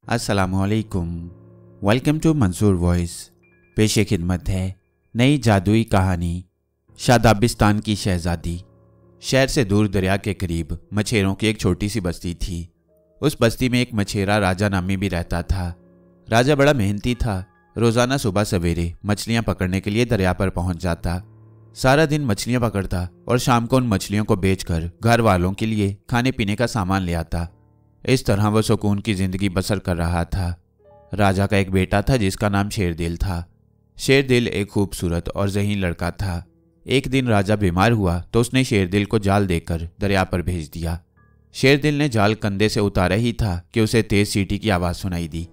अस्सलामुअलैकुम। Welcome to Mansoor voice. पेशे खिदमत है नई जादुई कहानी शादाबिस्तान की शहजादी। शहर से दूर दरिया के करीब मछेरों की एक छोटी सी बस्ती थी। उस बस्ती में एक मछेरा राजा नामी भी रहता था। राजा बड़ा मेहनती था। रोजाना सुबह सवेरे मछलियां पकड़ने के लिए दरिया पर पहुंच जाता। सारा दिन मछलियां पकड़ता और शाम को उन मछलियों को बेचकर घर वालों के लिए खाने पीने का सामान ले आता। इस तरह वह सुकून की जिंदगी बसर कर रहा था। राजा का एक बेटा था जिसका नाम शेरदिल था। शेरदिल एक खूबसूरत और ज़हीन लड़का था। एक दिन राजा बीमार हुआ तो उसने शेरदिल को जाल देकर दरिया पर भेज दिया। शेरदिल ने जाल कंधे से उतारा ही था कि उसे तेज सीटी की आवाज़ सुनाई दी।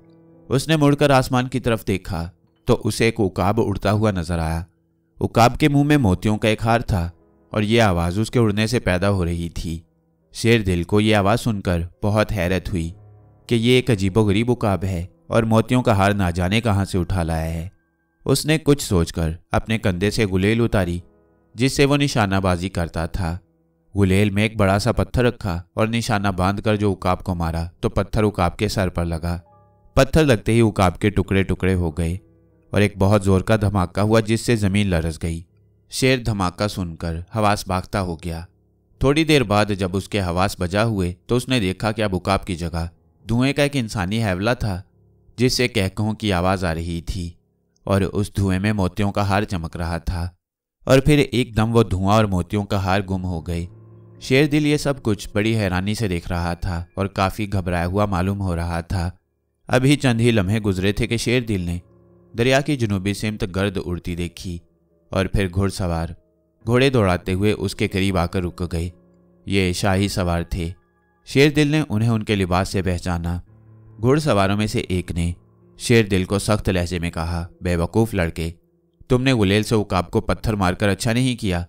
उसने मुड़कर आसमान की तरफ देखा तो उसे एक उकाब उड़ता हुआ नजर आया। उकाब के मुंह में मोतियों का एक हार था और ये आवाज़ उसके उड़ने से पैदा हो रही थी। शेरदिल को ये आवाज़ सुनकर बहुत हैरत हुई कि ये एक अजीबोगरीब उकाब है और मोतियों का हार ना जाने कहाँ से उठा लाया है। उसने कुछ सोचकर अपने कंधे से गुलेल उतारी जिससे वो निशानाबाजी करता था। गुलेल में एक बड़ा सा पत्थर रखा और निशाना बांधकर जो उकाब को मारा तो पत्थर उकाब के सर पर लगा। पत्थर लगते ही उकाब के टुकड़े टुकड़े हो गए और एक बहुत जोर का धमाका हुआ जिससे जमीन लरस गई। शेर धमाका सुनकर हवास बाख्ता हो गया। थोड़ी देर बाद जब उसके हवास बजा हुए तो उसने देखा कि अब उकाब की जगह धुएं का एक इंसानी हैवला था जिससे कहकहों की आवाज़ आ रही थी और उस धुएं में मोतियों का हार चमक रहा था। और फिर एकदम वो धुआं और मोतियों का हार गुम हो गए। शेरदिल ये सब कुछ बड़ी हैरानी से देख रहा था और काफ़ी घबराया हुआ मालूम हो रहा था। अभी चंद ही लम्हे गुजरे थे कि शेरदिल ने दरिया की जुनूबी सिमत गर्द उड़ती देखी और फिर घुड़सवार घोड़े दौड़ाते हुए उसके करीब आकर रुक गए। ये शाही सवार थे। शेरदिल ने उन्हें उनके लिबास से पहचाना। घुड़सवारों में से एक ने शेरदिल को सख्त लहजे में कहा, बेवकूफ़ लड़के, तुमने गुलेल से उकाब को पत्थर मारकर अच्छा नहीं किया।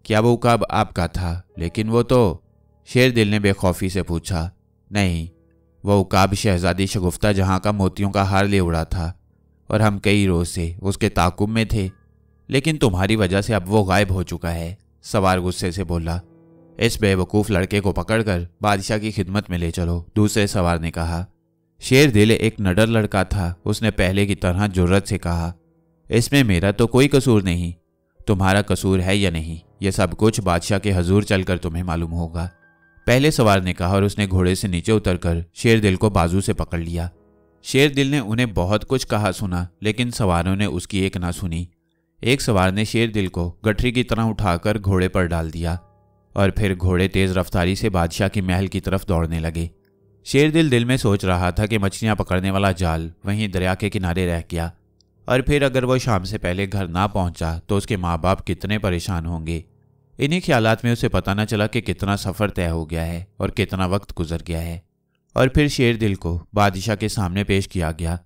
क्या वो उकाब आपका था? लेकिन वो तो शेरदिल ने बेखौफी से पूछा। नहीं, वो उकाब शहजादी शगुफ्ता जहाँ का मोतियों का हार ले उड़ा था और हम कई रोज से उसके ताकुब में थे, लेकिन तुम्हारी वजह से अब वो गायब हो चुका है। सवार गुस्से से बोला। इस बेवकूफ़ लड़के को पकड़कर बादशाह की खिदमत में ले चलो, दूसरे सवार ने कहा। शेरदिल एक नडर लड़का था। उसने पहले की तरह जुर्रत से कहा, इसमें मेरा तो कोई कसूर नहीं। तुम्हारा कसूर है या नहीं, यह सब कुछ बादशाह के हजूर चलकर तुम्हें मालूम होगा, पहले सवार ने कहा और उसने घोड़े से नीचे उतरकर शेरदिल को बाजू से पकड़ लिया। शेरदिल ने उन्हें बहुत कुछ कहा सुना, लेकिन सवारों ने उसकी एक ना सुनी। एक सवार ने शेरदिल को गठरी की तरह उठाकर घोड़े पर डाल दिया और फिर घोड़े तेज रफ्तारी से बादशाह की महल की तरफ दौड़ने लगे। शेरदिल दिल में सोच रहा था कि मछलियां पकड़ने वाला जाल वहीं दरिया के किनारे रह गया और फिर अगर वो शाम से पहले घर ना पहुंचा तो उसके माँ बाप कितने परेशान होंगे। इन्हीं ख्यालात में उसे पता न चला कि कितना सफ़र तय हो गया है और कितना वक्त गुजर गया है। और फिर शेरदिल को बादशाह के सामने पेश किया गया।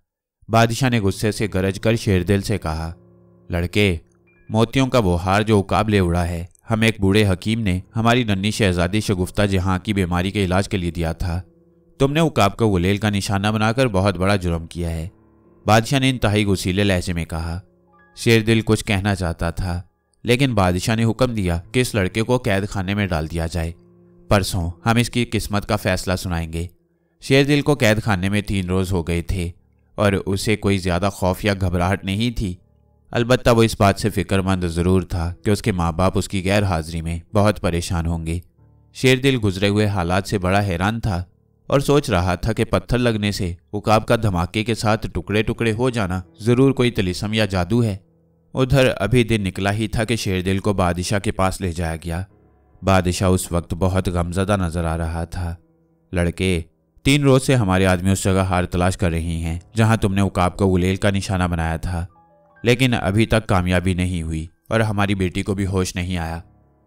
बादशाह ने गुस्से से गरज कर शेरदिल से कहा, लड़के, मोतियों का वो हार जो उकाब ले उड़ा है हमें एक बूढ़े हकीम ने हमारी नन्ही शहजादी शगुफ्ता जहाँ की बीमारी के इलाज के लिए दिया था। तुमने उकाब को गुलेल का निशाना बनाकर बहुत बड़ा जुर्म किया है। बादशाह ने इंतहाई गुस्सीले लहजे में कहा। शेरदिल कुछ कहना चाहता था, लेकिन बादशाह ने हुक्म दिया कि इस लड़के को कैद खाने में डाल दिया जाए। परसों हम इसकी किस्मत का फैसला सुनाएंगे। शेरदिल को कैद खाने में 3 रोज़ हो गए थे और उसे कोई ज़्यादा खौफ या घबराहट नहीं थी। अलबत्ता वो इस बात से फिक्रमंद ज़रूर था कि उसके माँ बाप उसकी गैर हाजिरी में बहुत परेशान होंगे। शेरदिल गुजरे हुए हालात से बड़ा हैरान था और सोच रहा था कि पत्थर लगने से उकाब का धमाके के साथ टुकड़े टुकड़े हो जाना ज़रूर कोई तिलिस्म या जादू है। उधर अभी दिन निकला ही था कि शेरदिल को बादशाह के पास ले जाया गया। बादशाह उस वक्त बहुत गमज़दा नजर आ रहा था। लड़के, 3 रोज़ से हमारे आदमी उस जगह हार तलाश कर रही हैं जहाँ तुमने उकाब को गुलेल का निशाना बनाया था, लेकिन अभी तक कामयाबी नहीं हुई और हमारी बेटी को भी होश नहीं आया।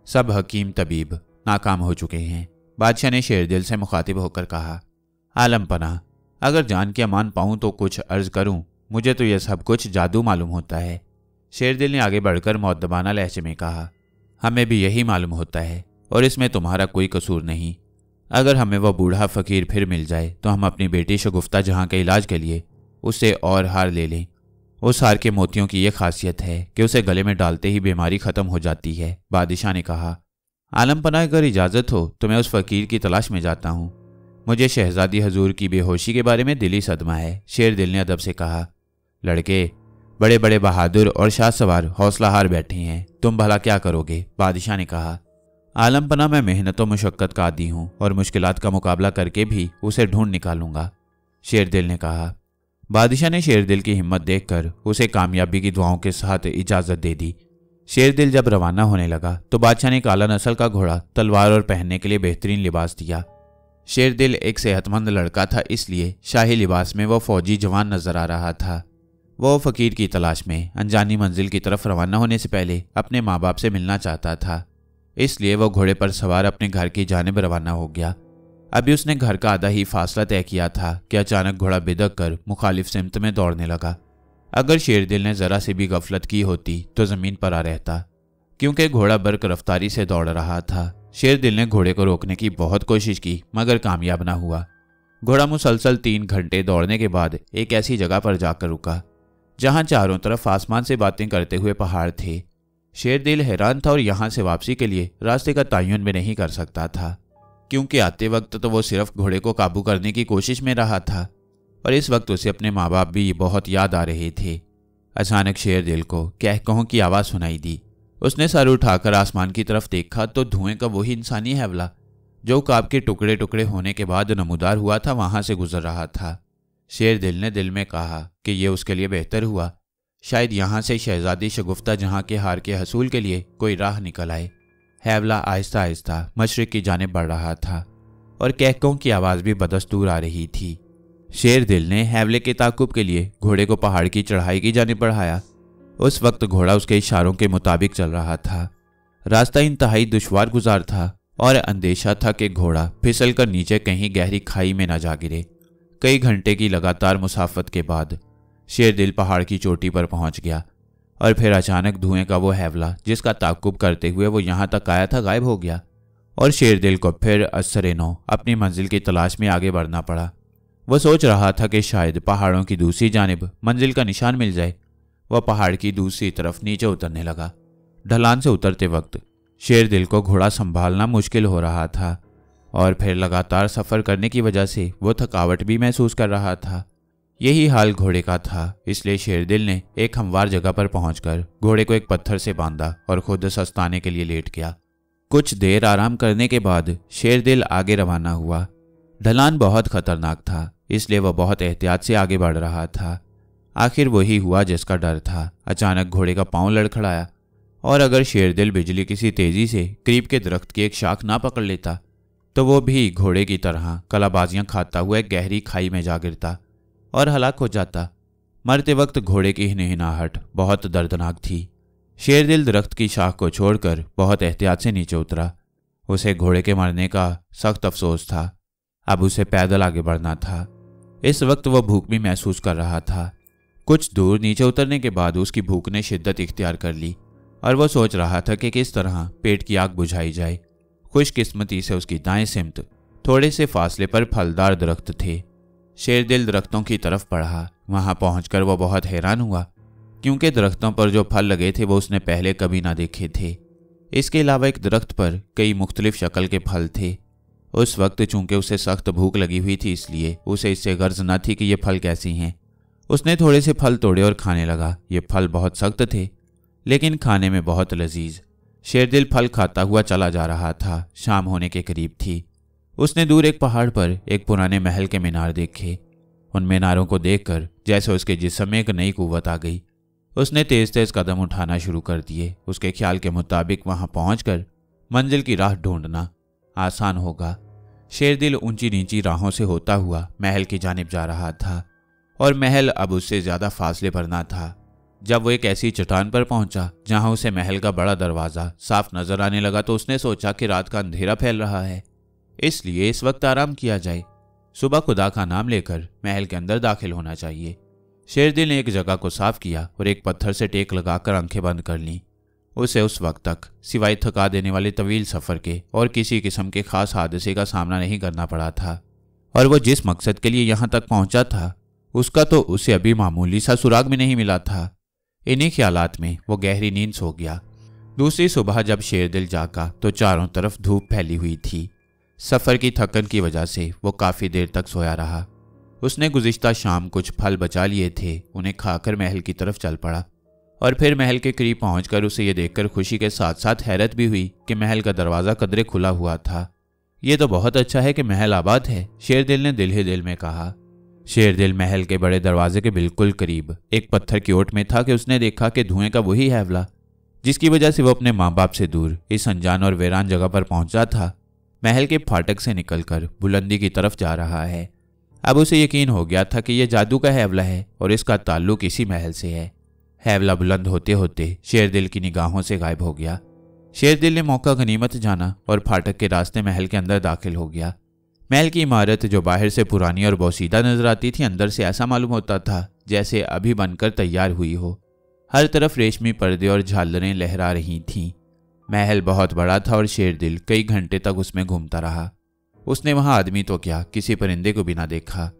सब हकीम तबीब नाकाम हो चुके हैं। बादशाह ने शेरदिल से मुखातिब होकर कहा, आलम पनाह, अगर जान के अमान पाऊँ तो कुछ अर्ज करूँ। मुझे तो यह सब कुछ जादू मालूम होता है। शेरदिल ने आगे बढ़कर मुअद्दबाना लहजे में कहा, हमें भी यही मालूम होता है और इसमें तुम्हारा कोई कसूर नहीं। अगर हमें वह बूढ़ा फ़कीर फिर मिल जाए तो हम अपनी बेटी शगुफ्ता जहाँ के इलाज के लिए उससे और हार ले लें। उस हार के मोतियों की यह खासियत है कि उसे गले में डालते ही बीमारी ख़त्म हो जाती है। बादशाह ने कहा, आलम पनाह, अगर इजाज़त हो तो मैं उस फ़कीर की तलाश में जाता हूँ। मुझे शहजादी हजूर की बेहोशी के बारे में दिली सदमा है। शेरदिल ने अदब से कहा। लड़के, बड़े बड़े बहादुर और शाह सवार हौसला हार बैठे हैं, तुम भला क्या करोगे? बादशाह ने कहा। आलमपना मैं मेहनत और मुशक्कत का आदी हूँ और मुश्किलात का मुकाबला करके भी उसे ढूंढ निकालूंगा, शेरदिल ने कहा। बादशाह ने शेरदिल की हिम्मत देखकर उसे कामयाबी की दुआओं के साथ इजाजत दे दी। शेरदिल जब रवाना होने लगा तो बादशाह ने काला नस्ल का घोड़ा, तलवार और पहनने के लिए बेहतरीन लिबास दिया। शेरदिल एक सेहतमंद लड़का था, इसलिए शाही लिबास में वह फौजी जवान नजर आ रहा था। वह फकीर की तलाश में अनजानी मंजिल की तरफ रवाना होने से पहले अपने माँ बाप से मिलना चाहता था, इसलिए वह घोड़े पर सवार अपने घर की जानिब रवाना हो गया। अभी उसने घर का आधा ही फासला तय किया था कि अचानक घोड़ा बिदक कर मुखालिफ सिमत में दौड़ने लगा। अगर शेरदिल ने जरा सी भी गफलत की होती तो जमीन पर आ रहता, क्योंकि घोड़ा बर्क रफ्तारी से दौड़ रहा था। शेरदिल ने घोड़े को रोकने की बहुत कोशिश की, मगर कामयाब न हुआ। घोड़ा मुसलसल 3 घंटे दौड़ने के बाद एक ऐसी जगह पर जाकर रुका जहां चारों तरफ आसमान से बातें करते हुए पहाड़ थे। शेरदिल हैरान था और यहां से वापसी के लिए रास्ते का तयन भी नहीं कर सकता था, क्योंकि आते वक्त तो वो सिर्फ घोड़े को काबू करने की कोशिश में रहा था और इस वक्त उसे अपने माँ बाप भी बहुत याद आ रहे थे। अचानक शेरदिल को कहकहों की आवाज़ सुनाई दी। उसने सर उठाकर आसमान की तरफ देखा तो धुएं का वही इंसानी हैवला जो काब के टुकड़े टुकड़े होने के बाद नमूदार हुआ था, वहां से गुजर रहा था। शेरदिल ने दिल में कहा कि यह उसके लिए बेहतर हुआ, शायद यहां से शहजादी शगुफ्ता जहां के हार के हसूल के लिए कोई राह निकल आए। हैवला आहिस्ता आहिस्ता मशरिक की जानिब बढ़ रहा था और कहकों की आवाज़ भी बदस्तूर आ रही थी। शेरदिल ने हैवले के ताकुब के लिए घोड़े को पहाड़ की चढ़ाई की जानिब बढ़ाया। उस वक्त घोड़ा उसके इशारों के मुताबिक चल रहा था। रास्ता इंतहाई दुश्वार गुजार था और अंदेशा था कि घोड़ा फिसल कर नीचे कहीं गहरी खाई में न जा गिरे। कई घंटे की लगातार मुसाफत के बाद शेरदिल पहाड़ की चोटी पर पहुंच गया और फिर अचानक धुएं का वो हैवला जिसका ताकुब करते हुए वो यहां तक आया था गायब हो गया और शेरदिल को फिर असरे-नौ अपनी मंजिल की तलाश में आगे बढ़ना पड़ा। वह सोच रहा था कि शायद पहाड़ों की दूसरी जानिब मंजिल का निशान मिल जाए। वह पहाड़ की दूसरी तरफ नीचे उतरने लगा। ढलान से उतरते वक्त शेरदिल को घोड़ा संभालना मुश्किल हो रहा था और फिर लगातार सफ़र करने की वजह से वो थकावट भी महसूस कर रहा था। यही हाल घोड़े का था, इसलिए शेरदिल ने एक हमवार जगह पर पहुंचकर घोड़े को एक पत्थर से बांधा और खुद सस्ताने के लिए लेट गया। कुछ देर आराम करने के बाद शेरदिल आगे रवाना हुआ। ढलान बहुत खतरनाक था, इसलिए वह बहुत एहतियात से आगे बढ़ रहा था। आखिर वही हुआ जिसका डर था। अचानक घोड़े का पांव लड़खड़ाया और अगर शेरदिल बिजली किसी तेजी से करीब के दरख्त की एक शाख ना पकड़ लेता तो वो भी घोड़े की तरह कलाबाजियां खाता हुआ एक गहरी खाई में जा गिरता और हलाक हो जाता। मरते वक्त घोड़े की हिनहिनाहट बहुत दर्दनाक थी। शेरदिल दरख्त की शाख को छोड़कर बहुत एहतियात से नीचे उतरा। उसे घोड़े के मरने का सख्त अफसोस था। अब उसे पैदल आगे बढ़ना था। इस वक्त वह भूख भी महसूस कर रहा था। कुछ दूर नीचे उतरने के बाद उसकी भूख ने शिद्दत इख्तियार कर ली और वह सोच रहा था कि किस तरह पेट की आग बुझाई जाए। खुशकिस्मती से उसकी दाएं सिमत थोड़े से फासले पर फलदार दरख्त थे। शेरदिल दरख्तों की तरफ बढ़ा। वहां पहुंचकर वह बहुत हैरान हुआ, क्योंकि दरख्तों पर जो फल लगे थे वो उसने पहले कभी ना देखे थे। इसके अलावा एक दरख्त पर कई मुख्तलिफ शक्ल के फल थे। उस वक्त चूंकि उसे सख्त भूख लगी हुई थी, इसलिए उसे इससे गर्ज न थी कि ये फल कैसी हैं। उसने थोड़े से फल तोड़े और खाने लगा। ये फल बहुत सख्त थे, लेकिन खाने में बहुत लजीज। शेरदिल फल खाता हुआ चला जा रहा था। शाम होने के करीब थी। उसने दूर एक पहाड़ पर एक पुराने महल के मीनार देखे। उन मीनारों को देखकर जैसे उसके जिस्म में एक नई कुव्वत आ गई। उसने तेज तेज कदम उठाना शुरू कर दिए। उसके ख्याल के मुताबिक वहां पहुंचकर मंजिल की राह ढूंढना आसान होगा। शेरदिल ऊंची नीची राहों से होता हुआ महल की जानिब जा रहा था और महल अब उससे ज्यादा फासले पर ना था। जब वो एक ऐसी चट्टान पर पहुंचा जहां उसे महल का बड़ा दरवाजा साफ नजर आने लगा तो उसने सोचा कि रात का अंधेरा फैल रहा है, इसलिए इस वक्त आराम किया जाए। सुबह खुदा का नाम लेकर महल के अंदर दाखिल होना चाहिए। शेरदिल ने एक जगह को साफ किया और एक पत्थर से टेक लगाकर आंखें बंद कर लीं। उसे उस वक्त तक सिवाय थका देने वाले तवील सफर के और किसी किस्म के खास हादसे का सामना नहीं करना पड़ा था, और वो जिस मकसद के लिए यहां तक पहुंचा था उसका तो उसे अभी मामूली सा सुराग भी नहीं मिला था। इन्हीं ख्यालात में वो गहरी नींद सो गया। दूसरी सुबह जब शेरदिल जागा तो चारों तरफ धूप फैली हुई थी। सफ़र की थकन की वजह से वो काफ़ी देर तक सोया रहा। उसने गुज़िश्ता शाम कुछ फल बचा लिए थे, उन्हें खाकर महल की तरफ चल पड़ा। और फिर महल के करीब पहुंचकर उसे ये देखकर खुशी के साथ साथ हैरत भी हुई कि महल का दरवाज़ा कदरे खुला हुआ था। ये तो बहुत अच्छा है कि महल आबाद है, शेरदिल ने दिल ही दिल में कहा। शेरदिल महल के बड़े दरवाजे के बिल्कुल करीब एक पत्थर की ओट में था कि उसने देखा कि धुएं का वही हैवला जिसकी वजह से वो अपने माँ बाप से दूर इस अनजान और वीरान जगह पर पहुंचा था, महल के फाटक से निकलकर बुलंदी की तरफ जा रहा है। अब उसे यकीन हो गया था कि यह जादू का हैवला है और इसका ताल्लुक इसी महल से है। हैवला बुलंद होते होते शेरदिल की निगाहों से गायब हो गया। शेरदिल ने मौका गनीमत जाना और फाटक के रास्ते महल के अंदर दाखिल हो गया। महल की इमारत जो बाहर से पुरानी और बोसीदा नजर आती थी, अंदर से ऐसा मालूम होता था जैसे अभी बनकर तैयार हुई हो। हर तरफ रेशमी पर्दे और झालरें लहरा रही थीं। महल बहुत बड़ा था और शेरदिल कई घंटे तक उसमें घूमता रहा। उसने वहां आदमी तो क्या, किसी परिंदे को भी ना देखा।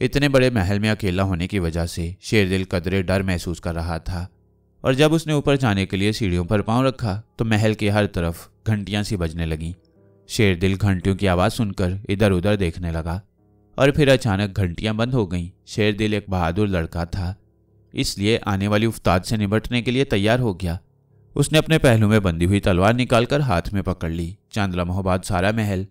इतने बड़े महल में अकेला होने की वजह से शेरदिल कदरे डर महसूस कर रहा था। और जब उसने ऊपर जाने के लिए सीढ़ियों पर पांव रखा तो महल के हर तरफ घंटियां सी बजने लगीं। शेरदिल घंटियों की आवाज़ सुनकर इधर उधर देखने लगा और फिर अचानक घंटियां बंद हो गईं। शेरदिल एक बहादुर लड़का था, इसलिए आने वाली उफ्ताद से निपटने के लिए तैयार हो गया। उसने अपने पहलू में बंधी हुई तलवार निकालकर हाथ में पकड़ ली। चंद लम्हों बाद सारा महल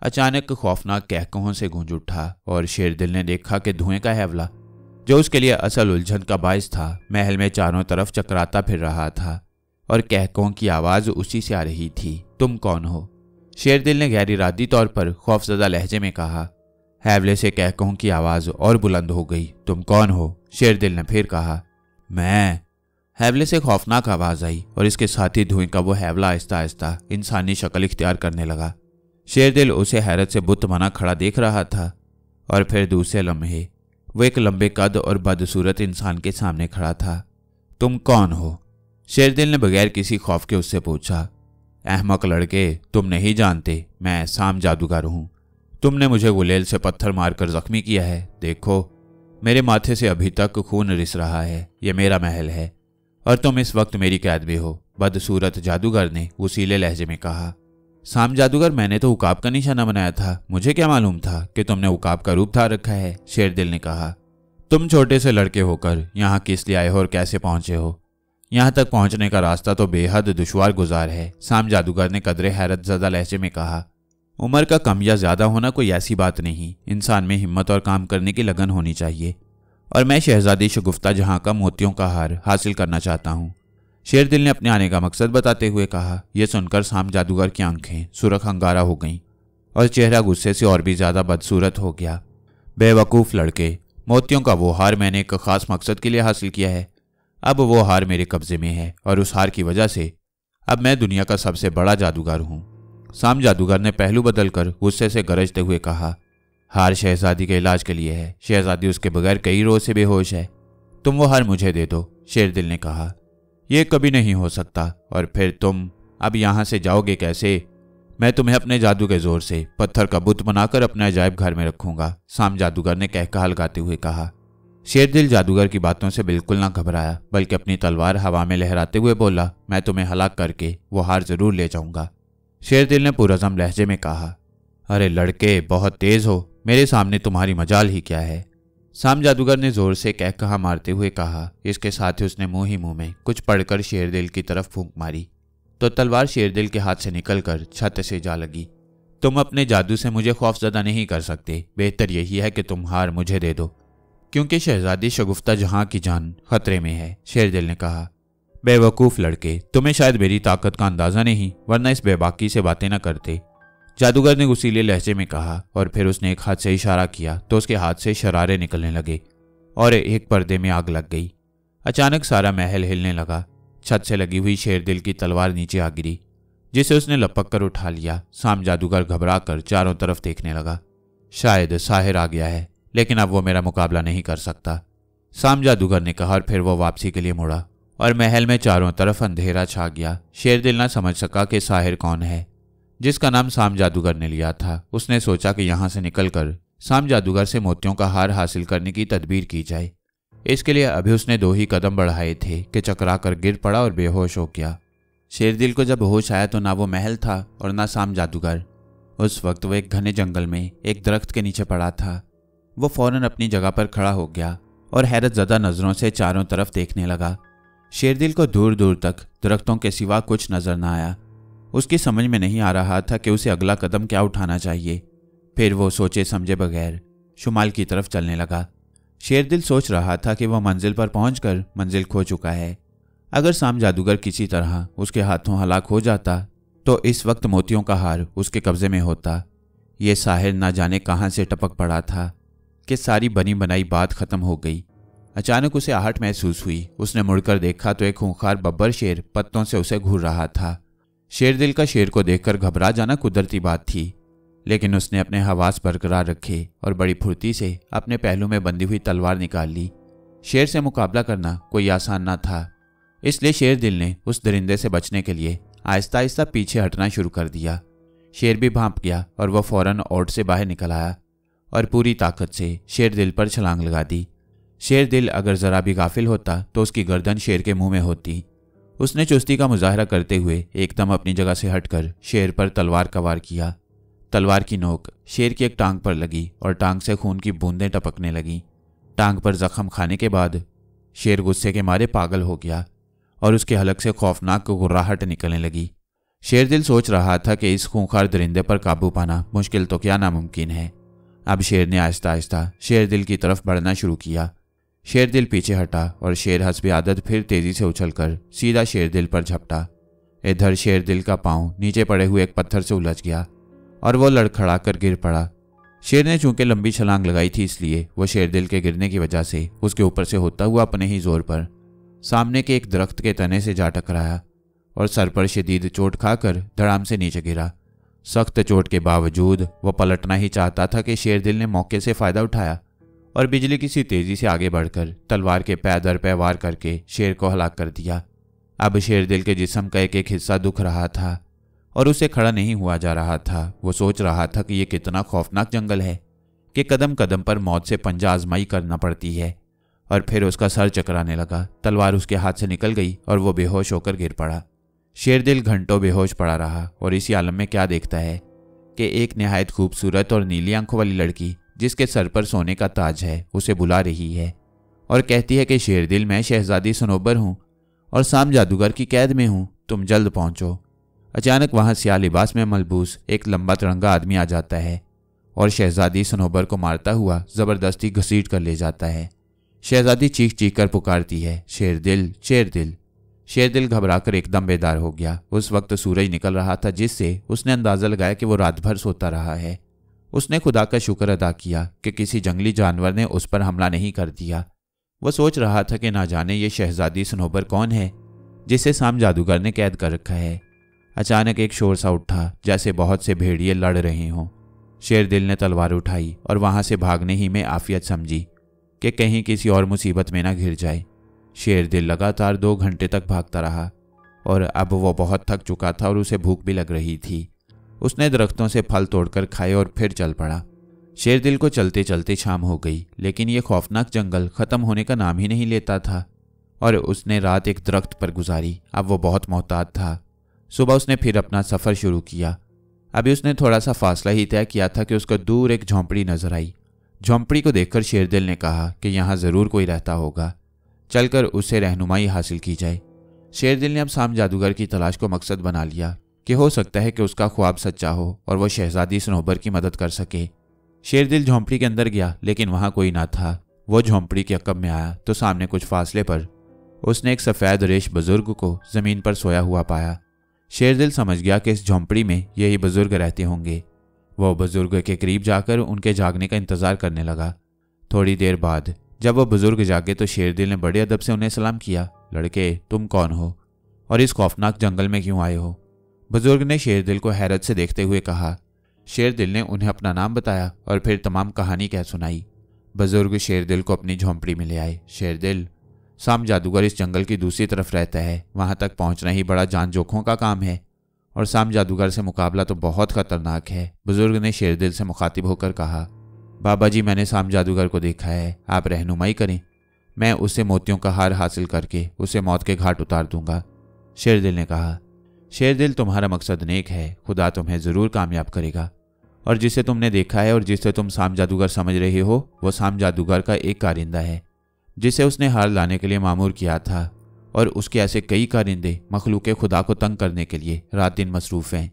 अचानक खौफनाक कहकहों से गूंज उठा और शेरदिल ने देखा कि धुएं का हैवला जो उसके लिए असल उलझन का बायस था, महल में चारों तरफ चकराता फिर रहा था और कहकों की आवाज़ उसी से आ रही थी। तुम कौन हो? शेरदिल ने गैर इरादी तौर पर खौफजदा लहजे में कहा। हैवले से कहकों की आवाज़ और बुलंद हो गई। तुम कौन हो? शेरदिल ने फिर कहा। मैं। हैवले से खौफनाक आवाज़ आई और इसके साथ ही धुएं का वो हैवला आहिस्ता आहिस्ता इंसानी शक्ल इख्तियार करने लगा। शेरदिल उसे हैरत से बुत बना खड़ा देख रहा था और फिर दूसरे लम्हे वो एक लंबे कद और बदसूरत इंसान के सामने खड़ा था। तुम कौन हो? शेरदिल ने बगैर किसी खौफ के उससे पूछा। अहमक लड़के, तुम नहीं जानते मैं साम जादूगर हूं। तुमने मुझे गुलेल से पत्थर मारकर जख्मी किया है। देखो मेरे माथे से अभी तक खून रिस रहा है। यह मेरा महल है और तुम इस वक्त मेरी कैद में हो, बदसूरत जादूगर ने वसीले लहजे में कहा। साम जादूगर, मैंने तो उकाब का निशाना बनाया था, मुझे क्या मालूम था कि तुमने उकाब का रूप धार रखा है। शेरदिल ने कहा। तुम छोटे से लड़के होकर यहाँ किस लिए आए हो और कैसे पहुंचे हो? यहाँ तक पहुंचने का रास्ता तो बेहद दुश्वार गुजार है, साम जादूगर ने कदरे हैरत ज़दा लहजे में कहा। उम्र का कम या ज्यादा होना कोई ऐसी बात नहीं, इंसान में हिम्मत और काम करने की लगन होनी चाहिए और मैं शहजादी शगुफ्ता जहां का मोतियों का हार हासिल करना चाहता हूं। शेरदिल ने अपने आने का मकसद बताते हुए कहा। यह सुनकर साम जादूगर की आंखें सुरख अंगारा हो गईं और चेहरा गुस्से से और भी ज्यादा बदसूरत हो गया। बेवकूफ़ लड़के, मोतियों का वो हार मैंने एक खास मकसद के लिए हासिल किया है। अब वो हार मेरे कब्जे में है और उस हार की वजह से अब मैं दुनिया का सबसे बड़ा जादूगर हूं। साम जादूगर ने पहलू बदलकर गुस्से से गरजते हुए कहा। हार शहजादी के इलाज के लिए है, शहजादी उसके बगैर कई रोज से बेहोश है। तुम वो हार मुझे दे दो, शेरदिल ने कहा। यह कभी नहीं हो सकता। और फिर तुम अब यहां से जाओगे कैसे? मैं तुम्हें अपने जादू के जोर से पत्थर का बुत बनाकर अपने अजायब घर में रखूंगा, साम जादूगर ने कहकहा लगाते हुए कहा। शेरदिल जादूगर की बातों से बिल्कुल ना घबराया, बल्कि अपनी तलवार हवा में लहराते हुए बोला। मैं तुम्हें हलाक करके वो हार जरूर ले जाऊंगा। शेरदिल ने पुरज़म लहजे में कहा। अरे लड़के, बहुत तेज हो, मेरे सामने तुम्हारी मजाल ही क्या है? साम जादूगर ने जोर से कहकहा मारते हुए कहा। इसके साथ ही उसने मुंह ही मुंह में कुछ पढ़कर शेरदिल की तरफ फूंक मारी तो तलवार शेरदिल के हाथ से निकलकर छत से जा लगी। तुम अपने जादू से मुझे खौफजदा नहीं कर सकते, बेहतर यही है कि तुम हार मुझे दे दो, क्योंकि शहजादी शगुफ्ता जहां की जान खतरे में है, शेरदिल ने कहा। बेवकूफ़ लड़के, तुम्हें शायद मेरी ताकत का अंदाजा नहीं, वरना इस बेबाकी से बातें न करते, जादूगर ने गुस्सीले लहजे में कहा। और फिर उसने एक हाथ से इशारा किया तो उसके हाथ से शरारे निकलने लगे और एक पर्दे में आग लग गई। अचानक सारा महल हिलने लगा। छत से लगी हुई शेरदिल की तलवार नीचे आ गिरी, जिसे उसने लपक कर उठा लिया। साम जादूगर घबरा कर चारों तरफ देखने लगा। शायद साहिर आ गया है, लेकिन अब वो मेरा मुकाबला नहीं कर सकता, साम जादूगर ने कहा। और फिर वो वापसी के लिए मुड़ा और महल में चारों तरफ अंधेरा छा गया। शेरदिल ना समझ सका कि साहिर कौन है जिसका नाम साम जादूगर ने लिया था। उसने सोचा कि यहां से निकलकर साम जादूगर से मोतियों का हार हासिल करने की तदबीर की जाए। इसके लिए अभी उसने 2 ही कदम बढ़ाए थे कि चकरा कर गिर पड़ा और बेहोश हो गया। शेरदिल को जब होश आया तो ना वो महल था और ना साम जादूगर। उस वक्त वो एक घने जंगल में एक दरख्त के नीचे पड़ा था। वो फौरन अपनी जगह पर खड़ा हो गया और हैरत ज़दा नज़रों से चारों तरफ देखने लगा। शेरदिल को दूर दूर तक दरख्तों के सिवा कुछ नजर न आया। उसकी समझ में नहीं आ रहा था कि उसे अगला कदम क्या उठाना चाहिए। फिर वो सोचे समझे बगैर शुमाल की तरफ चलने लगा। शेरदिल सोच रहा था कि वह मंजिल पर पहुंचकर मंजिल खो चुका है। अगर साम जादूगर किसी तरह उसके हाथों हलाक हो जाता तो इस वक्त मोतियों का हार उसके कब्जे में होता। ये साहिर ना जाने कहाँ से टपक पड़ा था कि सारी बनी बनाई बात खत्म हो गई। अचानक उसे आहट महसूस हुई। उसने मुड़कर देखा तो एक खूंखार बब्बर शेर पत्तों से उसे घूर रहा था। शेरदिल का शेर को देखकर घबरा जाना कुदरती बात थी, लेकिन उसने अपने हवास बरकरार रखे और बड़ी फुर्ती से अपने पहलू में बंधी हुई तलवार निकाल ली। शेर से मुकाबला करना कोई आसान न था, इसलिए शेरदिल ने उस दरिंदे से बचने के लिए आहिस्ता आहिस्ता पीछे हटना शुरू कर दिया। शेर भी भांप गया और वह फौरन ओट से बाहर निकल आया और पूरी ताकत से शेरदिल पर छलांग लगा दी। शेरदिल अगर जरा भी गाफिल होता तो उसकी गर्दन शेर के मुंह में होती। उसने चुस्ती का मुजाहरा करते हुए एकदम अपनी जगह से हटकर शेर पर तलवार का वार किया। तलवार की नोक शेर की एक टांग पर लगी और टांग से खून की बूंदें टपकने लगीं। टांग पर जख्म खाने के बाद शेर गुस्से के मारे पागल हो गया और उसके हलक से खौफनाक गुर्राहट निकलने लगी। शेरदिल सोच रहा था कि इस खूंखार दरिंदे पर काबू पाना मुश्किल तो क्या नामुमकिन है। अब शेर ने आहिस्ता आहिस्ता शेरदिल की तरफ बढ़ना शुरू किया। शेरदिल पीछे हटा और शेर हस्बे आदत फिर तेजी से उछलकर सीधा शेरदिल पर झपटा। इधर शेरदिल का पांव नीचे पड़े हुए एक पत्थर से उलझ गया और वो लड़खड़ा कर गिर पड़ा। शेर ने चूंकि लंबी छलांग लगाई थी, इसलिए वो शेरदिल के गिरने की वजह से उसके ऊपर से होता हुआ अपने ही जोर पर सामने के एक दरख्त के तने से जा टकराया और सर पर शदीद चोट खाकर धड़ाम से नीचे गिरा। सख्त चोट के बावजूद वो पलटना ही चाहता था कि शेरदिल ने मौके से फायदा उठाया और बिजली की सी तेजी से आगे बढ़कर तलवार के पै दर पै वार करके शेर को हलाक कर दिया। अब शेरदिल के जिस्म का एक एक हिस्सा दुख रहा था और उसे खड़ा नहीं हुआ जा रहा था। वो सोच रहा था कि यह कितना खौफनाक जंगल है कि कदम कदम पर मौत से पंजा आजमाई करना पड़ती है। और फिर उसका सर चकराने लगा। तलवार उसके हाथ से निकल गई और वो बेहोश होकर गिर पड़ा। शेरदिल घंटों बेहोश पड़ा रहा और इसी आलम में क्या देखता है कि एक निहायत खूबसूरत और नीली आंखों वाली लड़की जिसके सर पर सोने का ताज है उसे बुला रही है और कहती है कि शेरदिल, मैं शहजादी सनोबर हूँ और साम जादूगर की कैद में हूँ, तुम जल्द पहुँचो। अचानक वहाँ स्याह लिबास में मलबूस एक लंबा तिरंगा आदमी आ जाता है और शहजादी सनोबर को मारता हुआ जबरदस्ती घसीट कर ले जाता है। शहजादी चीख चीख कर पुकारती है, शेरदिल, शेरदिल। शेरदिल घबराकर एकदम बेदार हो गया। उस वक्त सूरज निकल रहा था, जिससे उसने अंदाजा लगाया कि वो रात भर सोता रहा है। उसने खुदा का शुक्र अदा किया कि किसी जंगली जानवर ने उस पर हमला नहीं कर दिया। वह सोच रहा था कि ना जाने ये शहजादी सनोबर कौन है जिसे साम जादूगर ने कैद कर रखा है। अचानक एक शोर सा उठा जैसे बहुत से भेड़िए लड़ रहे हों। शेरदिल ने तलवार उठाई और वहां से भागने ही में आफियत समझी कि कहीं किसी और मुसीबत में ना घिर जाए। शेरदिल लगातार 2 घंटे तक भागता रहा और अब वो बहुत थक चुका था और उसे भूख भी लग रही थी। उसने दरख्तों से फल तोड़कर खाए और फिर चल पड़ा। शेरदिल को चलते चलते शाम हो गई, लेकिन ये खौफनाक जंगल खत्म होने का नाम ही नहीं लेता था और उसने रात एक दरख्त पर गुजारी। अब वो बहुत मोहतात था। सुबह उसने फिर अपना सफ़र शुरू किया। अभी उसने थोड़ा सा फासला ही तय किया था कि उसको दूर एक झोंपड़ी नजर आई। झोंपड़ी को देखकर शेरदिल ने कहा कि यहाँ ज़रूर कोई रहता होगा, चलकर उससे रहनुमाई हासिल की जाए। शेरदिल ने अब साम जादूगर की तलाश को मकसद बना लिया कि हो सकता है कि उसका ख्वाब सच्चा हो और वह शहजादी सनोबर की मदद कर सके। शेरदिल झोंपड़ी के अंदर गया, लेकिन वहाँ कोई ना था। वो झोंपड़ी के अकब में आया तो सामने कुछ फासले पर उसने एक सफ़ेद रेश बुजुर्ग को ज़मीन पर सोया हुआ पाया। शेरदिल समझ गया कि इस झोंपड़ी में यही बुजुर्ग रहते होंगे। वह बुजुर्ग के करीब जाकर उनके जागने का इंतज़ार करने लगा। थोड़ी देर बाद जब वह बुजुर्ग जागे तो शेरदिल ने बड़े अदब से उन्हें सलाम किया। लड़के, तुम कौन हो और इस खौफनाक जंगल में क्यों आए हो? बुजुर्ग ने शेरदिल को हैरत से देखते हुए कहा। शेरदिल ने उन्हें अपना नाम बताया और फिर तमाम कहानी कह सुनाई। बुजुर्ग शेरदिल को अपनी झोंपड़ी में ले आए। शेरदिल, साम जादूगर इस जंगल की दूसरी तरफ रहता है। वहां तक पहुंचना ही बड़ा जान जोखों का काम है और साम जादूगर से मुकाबला तो बहुत खतरनाक है। बुजुर्ग ने शेरदिल से मुखातिब होकर कहा, बाबा जी, मैंने साम जादूगर को देखा है, आप रहनुमाई करें। मैं उससे मोतियों का हार हासिल करके उसे मौत के घाट उतार दूंगा। शेरदिल ने कहा, शेरदिल, तुम्हारा मकसद नेक है, खुदा तुम्हें ज़रूर कामयाब करेगा। और जिसे तुमने देखा है और जिसे तुम शाम जादूगर समझ रहे हो वो शाम जादूगर का एक कारिंदा है जिसे उसने हार लाने के लिए मामूर किया था, और उसके ऐसे कई कारिंदे मखलूक खुदा को तंग करने के लिए रात दिन मसरूफ हैं,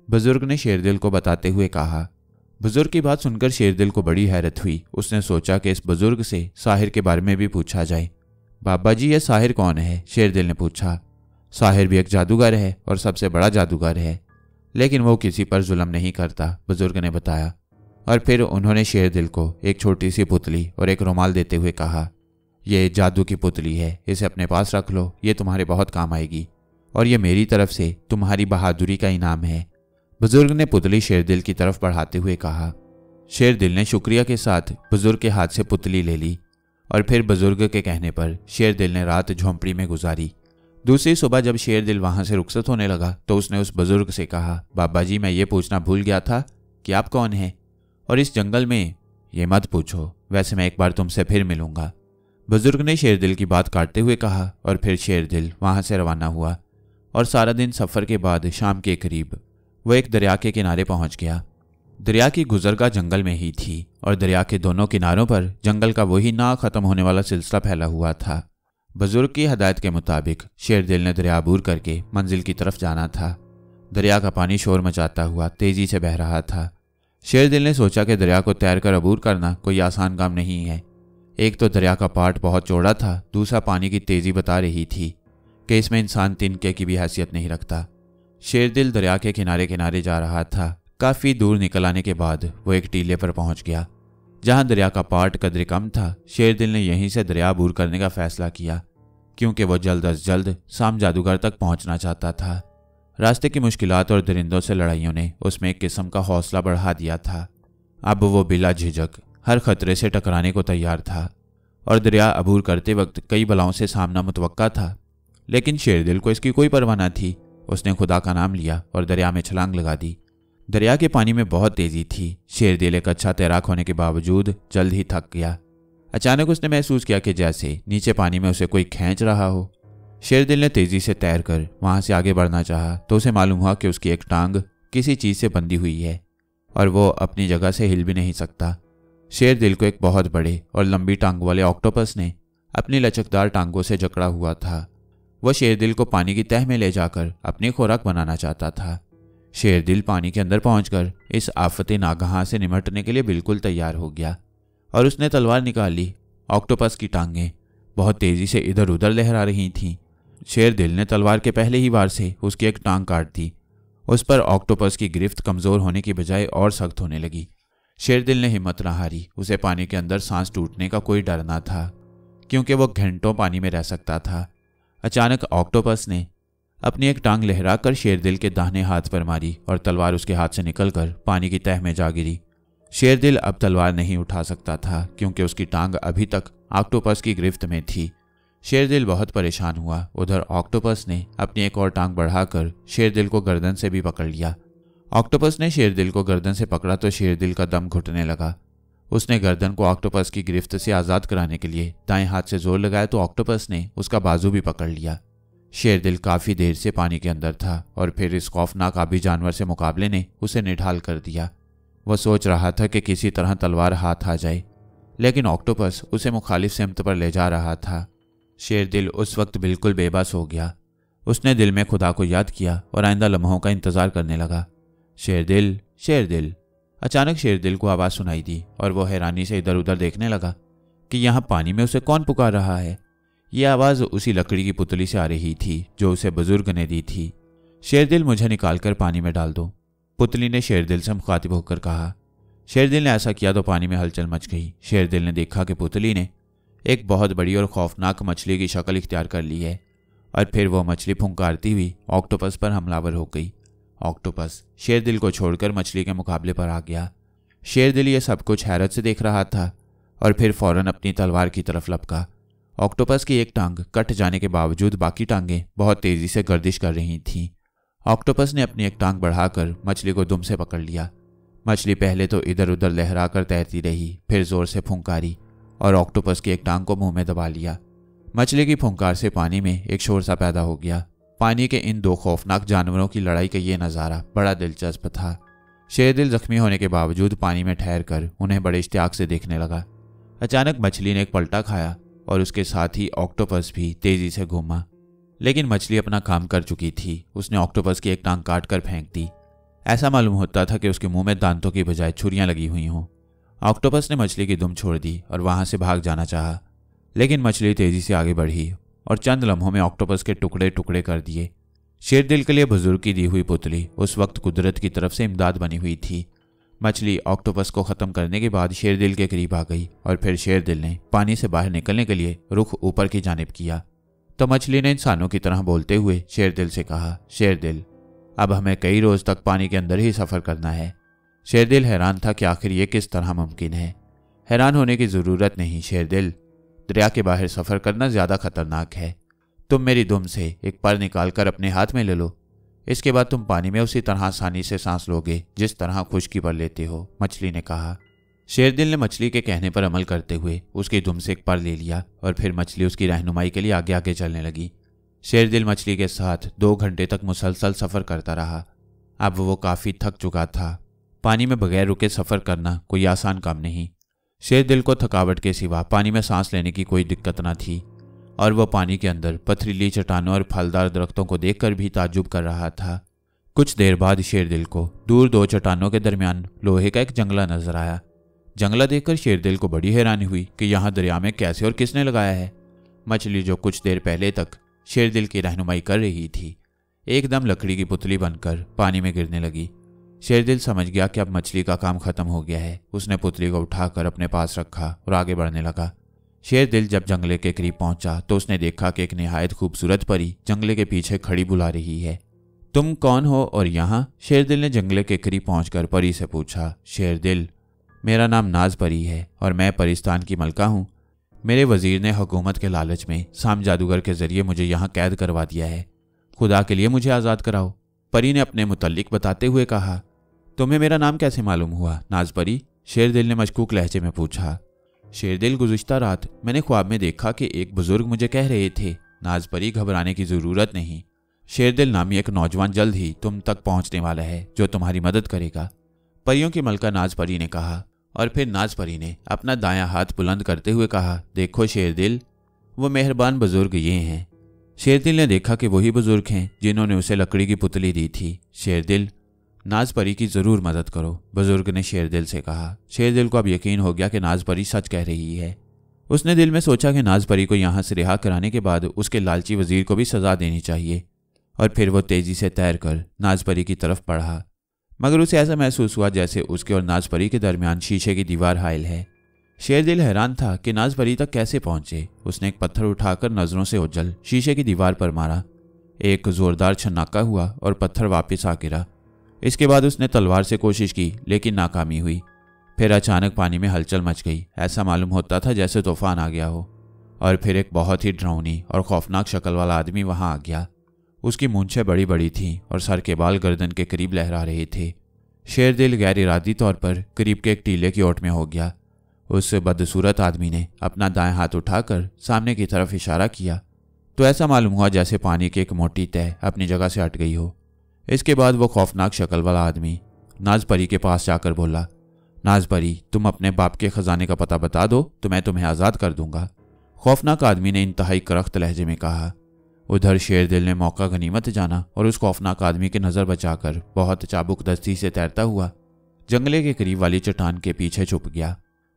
बुजुर्ग ने शेरदिल को बताते हुए कहा। बुजुर्ग की बात सुनकर शेरदिल को बड़ी हैरत हुई। उसने सोचा कि इस बुजुर्ग से साहिर के बारे में भी पूछा जाए। बाबा जी, ये साहिर कौन है? शेरदिल ने पूछा। साहिर भी एक जादूगर है और सबसे बड़ा जादूगर है, लेकिन वो किसी पर जुल्म नहीं करता, बुजुर्ग ने बताया। और फिर उन्होंने शेरदिल को एक छोटी सी पुतली और एक रुमाल देते हुए कहा, ये जादू की पुतली है, इसे अपने पास रख लो, ये तुम्हारे बहुत काम आएगी, और ये मेरी तरफ से तुम्हारी बहादुरी का इनाम है। बुजुर्ग ने पुतली शेरदिल की तरफ बढ़ाते हुए कहा। शेरदिल ने शुक्रिया के साथ बुजुर्ग के हाथ से पुतली ले ली और फिर बुजुर्ग के कहने पर शेरदिल ने रात झोंपड़ी में गुजारी। दूसरी सुबह जब शेरदिल वहां से रुखसत होने लगा तो उसने उस बुजुर्ग से कहा, बाबा जी, मैं ये पूछना भूल गया था कि आप कौन हैं, और इस जंगल में ये मत पूछो, वैसे मैं एक बार तुमसे फिर मिलूंगा। बुजुर्ग ने शेरदिल की बात काटते हुए कहा और फिर शेरदिल वहां से रवाना हुआ और सारा दिन सफर के बाद शाम के करीब वो एक दरिया के किनारे पहुंच गया। दरिया की गुजरगाह जंगल में ही थी और दरिया के दोनों किनारों पर जंगल का वही ना खत्म होने वाला सिलसिला फैला हुआ था। बुजुर्ग की हदायत के मुताबिक शेरदिल ने दरिया अबूर करके मंजिल की तरफ जाना था। दरिया का पानी शोर मचाता हुआ तेजी से बह रहा था। शेरदिल ने सोचा कि दरिया को तैरकर अबूर करना कोई आसान काम नहीं है। एक तो दरिया का पाट बहुत चौड़ा था, दूसरा पानी की तेजी बता रही थी कि इसमें इंसान तिनके की भी हैसियत नहीं रखता। शेरदिल दरिया के किनारे किनारे जा रहा था। काफी दूर निकल आने के बाद वो एक टीले पर पहुंच गया जहां दरिया का पाट कदरे कम था। शेरदिल ने यहीं से दरिया अबूर करने का फैसला किया क्योंकि वो जल्द अज जल्द शाम जादूगर तक पहुंचना चाहता था। रास्ते की मुश्किलात और दरिंदों से लड़ाइयों ने उसमें एक किस्म का हौसला बढ़ा दिया था। अब वो बिला झिझक हर खतरे से टकराने को तैयार था और दरिया अबूर करते वक्त कई बलाओं से सामना मुतवक्का था, लेकिन शेरदिल को इसकी कोई परवाह न थी। उसने खुदा का नाम लिया और दरिया में छलांग लगा दी। दरिया के पानी में बहुत तेजी थी। शेरदिल एक अच्छा तैराक होने के बावजूद जल्द ही थक गया। अचानक उसने महसूस किया कि जैसे नीचे पानी में उसे कोई खींच रहा हो। शेरदिल ने तेजी से तैरकर वहां से आगे बढ़ना चाहा तो उसे मालूम हुआ कि उसकी एक टांग किसी चीज से बंधी हुई है और वो अपनी जगह से हिल भी नहीं सकता। शेरदिल को एक बहुत बड़े और लंबी टांग वाले ऑक्टोपस ने अपनी लचकदार टांगों से जकड़ा हुआ था। वह शेरदिल को पानी की तह में ले जाकर अपनी खुराक बनाना चाहता था। शेरदिल पानी के अंदर पहुंचकर इस आफत नागहां से निमटने के लिए बिल्कुल तैयार हो गया और उसने तलवार निकाल ली। ऑक्टोपस की टांगें बहुत तेजी से इधर उधर लहरा रही थीं। शेरदिल ने तलवार के पहले ही वार से उसकी एक टांग काट दी। उस पर ऑक्टोपस की गिरफ्त कमजोर होने की बजाय और सख्त होने लगी। शेरदिल ने हिम्मत न हारी। उसे पानी के अंदर सांस टूटने का कोई डर न था क्योंकि वो घंटों पानी में रह सकता था। अचानक ऑक्टोपस ने अपनी एक टांग लहराकर शेरदिल के दाहिने हाथ पर मारी और तलवार उसके हाथ से निकलकर पानी की तह में जा गिरी। शेरदिल अब तलवार नहीं उठा सकता था क्योंकि उसकी टांग अभी तक ऑक्टोपस की गिरफ्त में थी। शेरदिल बहुत परेशान हुआ। उधर ऑक्टोपस ने अपनी एक और टांग बढ़ाकर शेरदिल को गर्दन से भी पकड़ लिया। ऑक्टोपस ने शेरदिल को गर्दन से पकड़ा तो शेरदिल का दम घुटने लगा। उसने गर्दन को ऑक्टोपस की गिरफ्त से आज़ाद कराने के लिए दाएं हाथ से जोर लगाया तो ऑक्टोपस ने उसका बाजू भी पकड़ लिया। शेरदिल काफ़ी देर से पानी के अंदर था और फिर इस खौफनाक आबी जानवर से मुकाबले ने उसे निढाल कर दिया। वह सोच रहा था कि किसी तरह तलवार हाथ आ जाए, लेकिन ऑक्टोपस उसे मुखालिफ सिमत पर ले जा रहा था। शेरदिल उस वक्त बिल्कुल बेबस हो गया। उसने दिल में खुदा को याद किया और आइंदा लम्हों का इंतज़ार करने लगा। शेरदिल, शेरदिल। अचानक शेरदिल को आवाज़ सुनाई दी और वो हैरानी से इधर उधर देखने लगा कि यहाँ पानी में उसे कौन पुकार रहा है। ये आवाज़ उसी लकड़ी की पुतली से आ रही थी जो उसे बुजुर्ग ने दी थी। शेरदिल, मुझे निकालकर पानी में डाल दो, पुतली ने शेरदिल से मुखातिब होकर कहा। शेरदिल ने ऐसा किया तो पानी में हलचल मच गई। शेरदिल ने देखा कि पुतली ने एक बहुत बड़ी और खौफनाक मछली की शक्ल इख्तियार कर ली है और फिर वो मछली फुंकारती हुई ऑक्टोपस पर हमलावर हो गई। ऑक्टोपस शेरदिल को छोड़कर मछली के मुकाबले पर आ गया। शेरदिल ये सब कुछ हैरत से देख रहा था और फिर फौरन अपनी तलवार की तरफ लपका। ऑक्टोपस की एक टांग कट जाने के बावजूद बाकी टांगें बहुत तेजी से गर्दिश कर रही थीं। ऑक्टोपस ने अपनी एक टांग बढ़ाकर मछली को दुम से पकड़ लिया। मछली पहले तो इधर उधर लहराकर तैरती रही, फिर जोर से फुंकारी और ऑक्टोपस की एक टांग को मुंह में दबा लिया। मछली की फुंकार से पानी में एक शोर सा पैदा हो गया। पानी के इन दो खौफनाक जानवरों की लड़ाई का ये नज़ारा बड़ा दिलचस्प था। शेरदिल जख्मी होने के बावजूद पानी में ठहर कर उन्हें बड़े इश्तियाक से देखने लगा। अचानक मछली ने एक पलटा खाया और उसके साथ ही ऑक्टोपस भी तेजी से घूमा, लेकिन मछली अपना काम कर चुकी थी। उसने ऑक्टोपस की एक टांग काट कर फेंक दी। ऐसा मालूम होता था कि उसके मुंह में दांतों की बजाय छुरियां लगी हुई हों। ऑक्टोपस ने मछली की दुम छोड़ दी और वहां से भाग जाना चाहा, लेकिन मछली तेजी से आगे बढ़ी और चंद लम्हों में ऑक्टोपस के टुकड़े टुकड़े कर दिए। शेरदिल के लिए बुजुर्ग की दी हुई पुतली उस वक्त कुदरत की तरफ से इमदाद बनी हुई थी। मछली ऑक्टोपस को खत्म करने के बाद शेरदिल के करीब आ गई और फिर शेरदिल ने पानी से बाहर निकलने के लिए रुख ऊपर की जानिब किया तो मछली ने इंसानों की तरह बोलते हुए शेरदिल से कहा, शेरदिल, अब हमें कई रोज तक पानी के अंदर ही सफर करना है। शेरदिल हैरान था कि आखिर ये किस तरह मुमकिन है। हैरान होने की जरूरत नहीं शेरदिल, दरिया के बाहर सफर करना ज्यादा खतरनाक है। तुम मेरी दुम से एक पर निकालकर अपने हाथ में ले लो, इसके बाद तुम पानी में उसी तरह आसानी से सांस लोगे जिस तरह खुश्की पर लेते हो, मछली ने कहा। शेरदिल ने मछली के कहने पर अमल करते हुए उसकी दुम से एक पर ले लिया और फिर मछली उसकी रहनुमाई के लिए आगे आगे चलने लगी। शेरदिल मछली के साथ 2 घंटे तक मुसलसल सफर करता रहा। अब वो काफी थक चुका था। पानी में बगैर रुके सफर करना कोई आसान काम नहीं। शेरदिल को थकावट के सिवा पानी में सांस लेने की कोई दिक्कत न थी और वह पानी के अंदर पथरीली चट्टानों और फलदार दरख्तों को देखकर भी ताज्जुब कर रहा था। कुछ देर बाद शेरदिल को दूर 2 चट्टानों के दरमियान लोहे का एक जंगला नजर आया। जंगला देखकर शेरदिल को बड़ी हैरानी हुई कि यहाँ दरिया में कैसे और किसने लगाया है। मछली जो कुछ देर पहले तक शेरदिल की रहनुमाई कर रही थी, एकदम लकड़ी की पुतली बनकर पानी में गिरने लगी। शेरदिल समझ गया कि अब मछली का काम खत्म हो गया है। उसने पुतली को उठाकर अपने पास रखा और आगे बढ़ने लगा। शेरदिल जब जंगले के करीब पहुंचा तो उसने देखा कि एक निहायत खूबसूरत परी जंगले के पीछे खड़ी बुला रही है। तुम कौन हो और यहाँ? शेरदिल ने जंगले के करीब पहुंचकर परी से पूछा। शेरदिल, मेरा नाम नाज परी है और मैं परिस्तान की मलका हूँ। मेरे वजीर ने हुकूमत के लालच में साम जादूगर के जरिए मुझे यहाँ कैद करवा दिया है। खुदा के लिए मुझे आज़ाद कराओ, परी ने अपने मुतल्लिक बताते हुए कहा। तुम्हें मेरा नाम कैसे मालूम हुआ नाज परी? शेरदिल ने मशकूक लहजे में पूछा। शेरदिल, गुज़िश्ता रात मैंने ख्वाब में देखा कि एक बुजुर्ग मुझे कह रहे थे, नाज परी घबराने की जरूरत नहीं। शेरदिल नामी एक नौजवान जल्द ही तुम तक पहुंचने वाला है जो तुम्हारी मदद करेगा, परियों की मलका नाज परी ने कहा। और फिर नाज परी ने अपना दायां हाथ बुलंद करते हुए कहा, देखो शेरदिल, वो मेहरबान बुजुर्ग ये हैं। शेरदिल ने देखा कि वही बुजुर्ग हैं जिन्होंने उसे लकड़ी की पुतली दी थी। शेरदिल, नाज परी की जरूर मदद करो, बुजुर्ग ने शेरदिल से कहा। शेरदिल को अब यकीन हो गया कि नाज परी सच कह रही है। उसने दिल में सोचा कि नाज परी को यहाँ से रिहा कराने के बाद उसके लालची वजीर को भी सजा देनी चाहिए। और फिर वो तेजी से तैरकर नाज परी की तरफ बढ़ा, मगर उसे ऐसा महसूस हुआ जैसे उसके और नाज परी के दरमियान शीशे की दीवार हायल है। शेरदिल हैरान था कि नाज परी तक कैसे पहुंचे। उसने एक पत्थर उठाकर नजरों से ओझल शीशे की दीवार पर मारा। एक जोरदार छन्नाका हुआ और पत्थर वापस आ गिरा। इसके बाद उसने तलवार से कोशिश की लेकिन नाकामी हुई। फिर अचानक पानी में हलचल मच गई। ऐसा मालूम होता था जैसे तूफान आ गया हो। और फिर एक बहुत ही डरावनी और खौफनाक शक्ल वाला आदमी वहां आ गया। उसकी मूंछें बड़ी बड़ी थीं और सर के बाल गर्दन के करीब लहरा रहे थे। शेरदिल गैर इरादी तौर पर करीब के एक टीले की ओट में हो गया। उस बदसूरत आदमी ने अपना दाएं हाथ उठाकर सामने की तरफ इशारा किया तो ऐसा मालूम हुआ जैसे पानी की एक मोटी तह अपनी जगह से हट गई हो। इसके बाद वो खौफनाक शक्ल वाला आदमी नाज परी के पास जाकर बोला, नाज परी, तुम अपने बाप के खजाने का पता बता दो तो मैं तुम्हें आज़ाद कर दूंगा। खौफनाक आदमी ने इंतहाई करख्त लहजे में कहा। उधर शेरदिल ने मौका गनीमत जाना और उस खौफनाक आदमी की नज़र बचाकर बहुत चाबुक दस्ती से तैरता हुआ जंगले के करीब वाली चट्टान के पीछे छुप गया।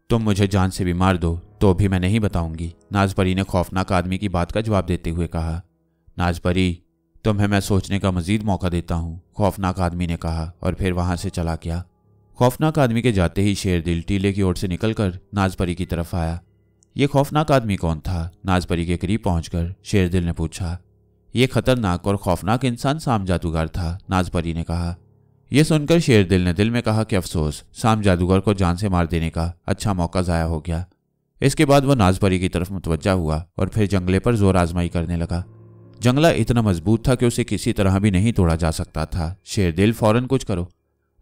तुम मुझे जान से भी मार दो तो भी मैं नहीं बताऊंगी, नाज परी ने खौफनाक आदमी की बात का जवाब देते हुए कहा। नाज परी, तुम्हें मैं सोचने का मजीद मौका देता हूँ, खौफनाक आदमी ने कहा और फिर वहां से चला गया। खौफनाक आदमी के जाते ही शेरदिल टीले की ओर से निकलकर नाज परी की तरफ आया। ये खौफनाक आदमी कौन था? नाज परी के करीब पहुंचकर शेरदिल ने पूछा। यह खतरनाक और खौफनाक इंसान साम जादूगर था, नाज परी ने कहा। यह सुनकर शेरदिल ने दिल में कहा कि अफसोस, साम जादूगर को जान से मार देने का अच्छा मौका ज़ाया हो गया। इसके बाद वह नाज परी की तरफ मुतवज्जा हुआ और फिर जंगले पर जोर आजमाई करने लगा। जंगला इतना मजबूत था कि उसे किसी तरह भी नहीं तोड़ा जा सकता था। शेरदिल, फौरन कुछ करो,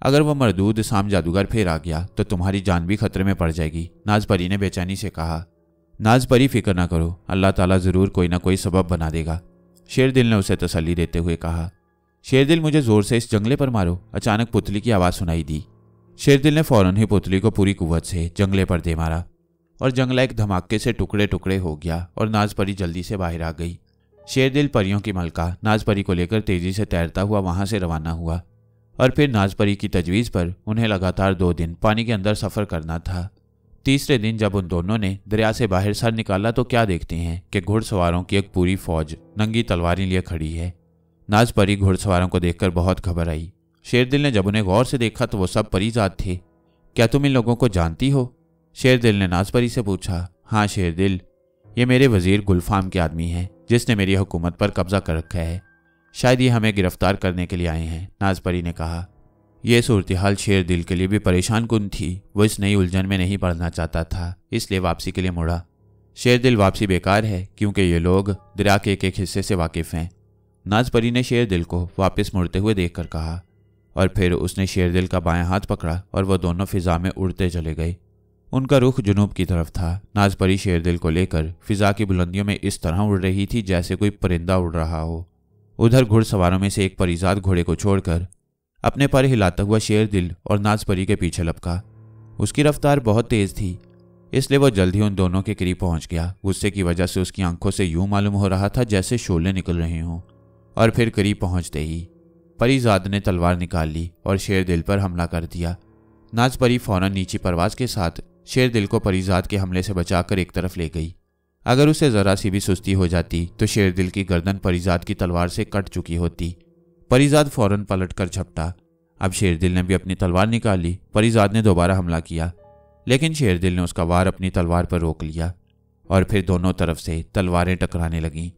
अगर वह मरदूद साम जादूगर फिर आ गया तो तुम्हारी जान भी खतरे में पड़ जाएगी, नाज परी ने बेचैनी से कहा। नाज परी, फिक्र ना करो, अल्लाह ताला जरूर कोई ना कोई सबब बना देगा, शेरदिल ने उसे तसल्ली देते हुए कहा। शेरदिल, मुझे जोर से इस जंगले पर मारो। अचानक पुतली की आवाज़ सुनाई दी। शेरदिल ने फौरन ही पुतली को पूरी कुव्वत से जंगले पर दे मारा और जंगला एक धमाके से टुकड़े टुकड़े हो गया और नाज परी जल्दी से बाहर आ गई। शेरदिल परियों की मलका नाज परी को लेकर तेजी से तैरता हुआ वहां से रवाना हुआ और फिर नाज परी की तजवीज़ पर उन्हें लगातार 2 दिन पानी के अंदर सफ़र करना था। तीसरे दिन जब उन दोनों ने दरिया से बाहर सर निकाला तो क्या देखते हैं कि घुड़सवारों की एक पूरी फौज नंगी तलवारें लिए खड़ी है। नाज परी घुड़सवारों को देखकर बहुत घबराई आई। शेरदिल ने जब उन्हें गौर से देखा तो वो सब परीजाद थे। क्या तुम इन लोगों को जानती हो? शेरदिल ने नाज परी से पूछा। हाँ शेरदिल, ये मेरे वजीर गुलफाम के आदमी हैं जिसने मेरी हुकूमत पर कब्जा कर रखा है। शायद ये हमें गिरफ्तार करने के लिए आए हैं, नाज परी ने कहा। यह सूरत हाल शेरदिल के लिए भी परेशान कुन थी। वो इस नई उलझन में नहीं पड़ना चाहता था, इसलिए वापसी के लिए मुड़ा। शेरदिल, वापसी बेकार है क्योंकि ये लोग दरिया के एक हिस्से से वाकिफ हैं, नाज परी ने शेरदिल को वापस मुड़ते हुए देखकर कहा। और फिर उसने शेरदिल का बायां हाथ पकड़ा और वह दोनों फिजा में उड़ते चले गए। उनका रुख जुनूब की तरफ था। नाज परी शेरदिल को लेकर फिजा की बुलंदियों में इस तरह उड़ रही थी जैसे कोई परिंदा उड़ रहा हो। उधर घुड़सवारों में से एक परिजाद घोड़े को छोड़कर अपने पर हिलाता हुआ शेरदिल और नाज परी के पीछे लपका। उसकी रफ्तार बहुत तेज थी, इसलिए वह जल्द ही उन दोनों के करीब पहुंच गया। गुस्से की वजह से उसकी आंखों से यूं मालूम हो रहा था जैसे शोले निकल रहे हों। और फिर करीब पहुंचते ही परिजाद ने तलवार निकाल ली और शेरदिल पर हमला कर दिया। नाज परी फौरन नीची परवाज के साथ शेरदिल को परिजाद के हमले से बचाकर एक तरफ ले गई। अगर उसे जरा सी भी सुस्ती हो जाती तो शेरदिल की गर्दन परिजाद की तलवार से कट चुकी होती। परिजाद फौरन पलट कर झपटा। अब शेरदिल ने भी अपनी तलवार निकाल ली। परिजाद ने दोबारा हमला किया, लेकिन शेरदिल ने उसका वार अपनी तलवार पर रोक लिया और फिर दोनों तरफ से तलवारें टकराने लगीं।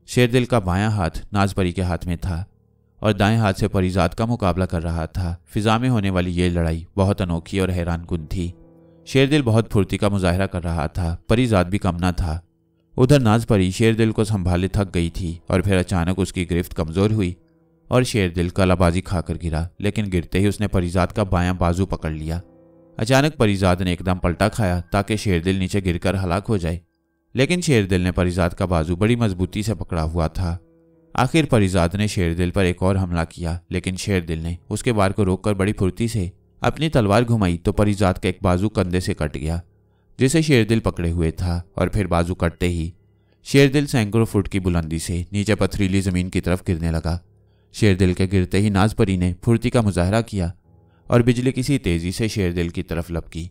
शेरदिल का बायां हाथ नाज परी के हाथ में था और दाएं हाथ से परिजाद का मुकाबला कर रहा था। फिजा में होने वाली ये लड़ाई बहुत अनोखी और हैरानकुन थी। शेरदिल बहुत फुर्ती का मुजाहरा कर रहा था, परिजाद भी कम न था। उधर नाज परी शेरदिल को संभाले थक गई थी और फिर अचानक उसकी गिरफ्त कमजोर हुई और शेरदिल कलाबाजी खाकर गिरा, लेकिन गिरते ही उसने परिजाद का बायां बाजू पकड़ लिया। अचानक परिजाद ने एकदम पलटा खाया ताकि शेरदिल नीचे गिरकर हलाक हो जाए, लेकिन शेरदिल ने परिजाद का बाजू बड़ी मजबूती से पकड़ा हुआ था। आखिर परिजाद ने शेरदिल पर एक और हमला किया, लेकिन शेरदिल ने उसके वार को रोककर बड़ी फुर्ती से अपनी तलवार घुमाई तो परिजाद का एक बाजू कंधे से कट गया जिसे शेरदिल पकड़े हुए था। और फिर बाजू कटते ही शेरदिल सैकड़ों फुट की बुलंदी से नीचे पथरीली जमीन की तरफ गिरने लगा। शेरदिल के गिरते ही नाज परी ने फुर्ती का मुजाहरा किया और बिजली किसी तेजी से शेरदिल की तरफ लपकी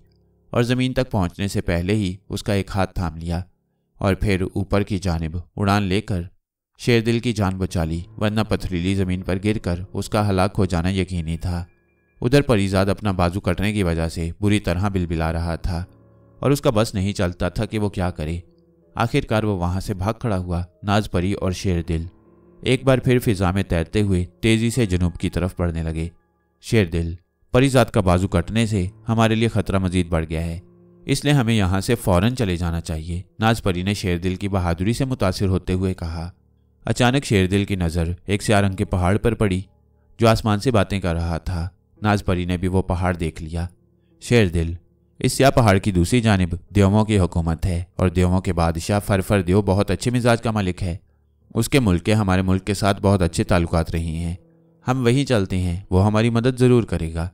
और जमीन तक पहुंचने से पहले ही उसका एक हाथ थाम लिया और फिर ऊपर की जानिब उड़ान लेकर शेरदिल की जान बचा ली, वरना पथरीली जमीन पर गिरकर उसका हलाक हो जाना यकीनी था। उधर परिजाद अपना बाजू कटने की वजह से बुरी तरह बिलबिला रहा था और उसका बस नहीं चलता था कि वो क्या करे। आखिरकार वो वहां से भाग खड़ा हुआ। नाज परी और शेरदिल एक बार फिर फिजा में तैरते हुए तेजी से जनूब की तरफ बढ़ने लगे। शेरदिल, परिजाद का बाजू कटने से हमारे लिए खतरा मजीद बढ़ गया है, इसलिए हमें यहाँ से फौरन चले जाना चाहिए, नाज परी ने शेरदिल की बहादुरी से मुतासिर होते हुए कहा। अचानक शेरदिल की नज़र एक स्याह रंग के पहाड़ पर पड़ी जो आसमान से बातें कर रहा था। नाज परी ने भी वो पहाड़ देख लिया। शेरदिल, इस स्याह पहाड़ की दूसरी जानिब देवों की हुकूमत है और देवों के बादशाह फरफर देव बहुत अच्छे मिजाज का मालिक है। उसके मुल्क के हमारे मुल्क के साथ बहुत अच्छे ताल्लुकात रही हैं। हम वहीं चलते हैं, वो हमारी मदद ज़रूर करेगा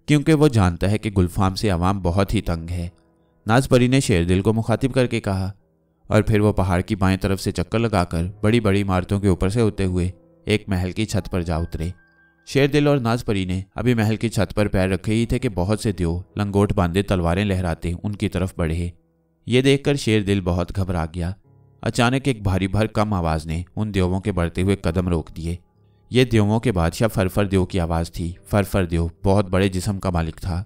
क्योंकि वो जानता है कि गुलफाम से अवाम बहुत ही तंग है, नाज परी ने शेरदिल को मुखातिब करके कहा। और फिर वो पहाड़ की बाएं तरफ से चक्कर लगाकर बड़ी बड़ी इमारतों के ऊपर से होते हुए एक महल की छत पर जा उतरे। शेरदिल और नाज परी ने अभी महल की छत पर पैर रखे ही थे कि बहुत से देव लंगोट बांधे तलवारें लहराते उनकी तरफ बढ़े। ये देखकर शेरदिल बहुत घबरा गया। अचानक एक भारी भरकम आवाज़ ने उन देवों के बढ़ते हुए कदम रोक दिए। ये देवों के बादशाह फरफर देव की आवाज़ थी। फरफर देव बहुत बड़े जिस्म का मालिक था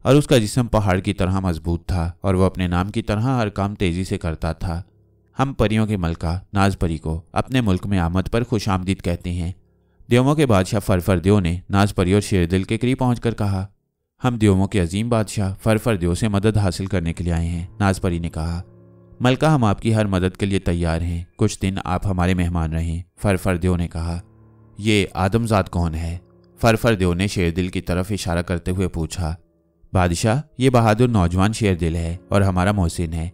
और उसका जिस्म पहाड़ की तरह मजबूत था और वह अपने नाम की तरह हर काम तेजी से करता था। हम परियों के मलका नाज परी को अपने मुल्क में आमद पर खुश आमदीद कहते हैं। देवों के बादशाह फरफर देव ने नाज परी और शेरदिल के करीब पहुंचकर कहा, हम देवों के अजीम बादशाह फरफर देव से मदद हासिल करने के लिए आए हैं। नाज परी ने कहा, मलका, हम आपकी हर मदद के लिए तैयार हैं, कुछ दिन आप हमारे मेहमान रहें। फरफर देव ने कहा, ये आदमजाद कौन है? फरफर देव ने शेरदिल की तरफ इशारा करते हुए पूछा। बादशाह, ये बहादुर नौजवान शेरदिल है और हमारा मोहसिन है,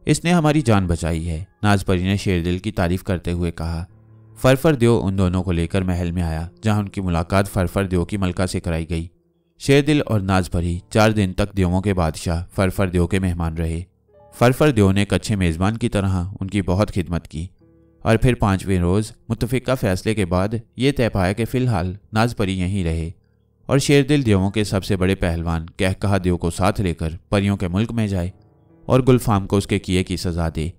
इसने हमारी जान बचाई है, नाज परी ने शेरदिल की तारीफ करते हुए कहा। फरफरदेव उन दोनों को लेकर महल में आया, जहां उनकी मुलाकात फरफरदेव की मलका से कराई गई। शेरदिल और नाजपरी 4 दिन तक देवों के बादशाह फरफरदेव के मेहमान रहे। फरफरदेव ने एक अच्छे मेज़बान की तरह उनकी बहुत खिदमत की और फिर 5वें रोज़ मुत्तफ़िका फैसले के बाद ये तय पाया कि फ़िलहाल नाजपरी यहीं रहे और शेरदिल देवों के सबसे बड़े पहलवान कहकहा देव को साथ लेकर परियों के मुल्क में जाए और गुलफाम को उसके किए की सज़ा दे।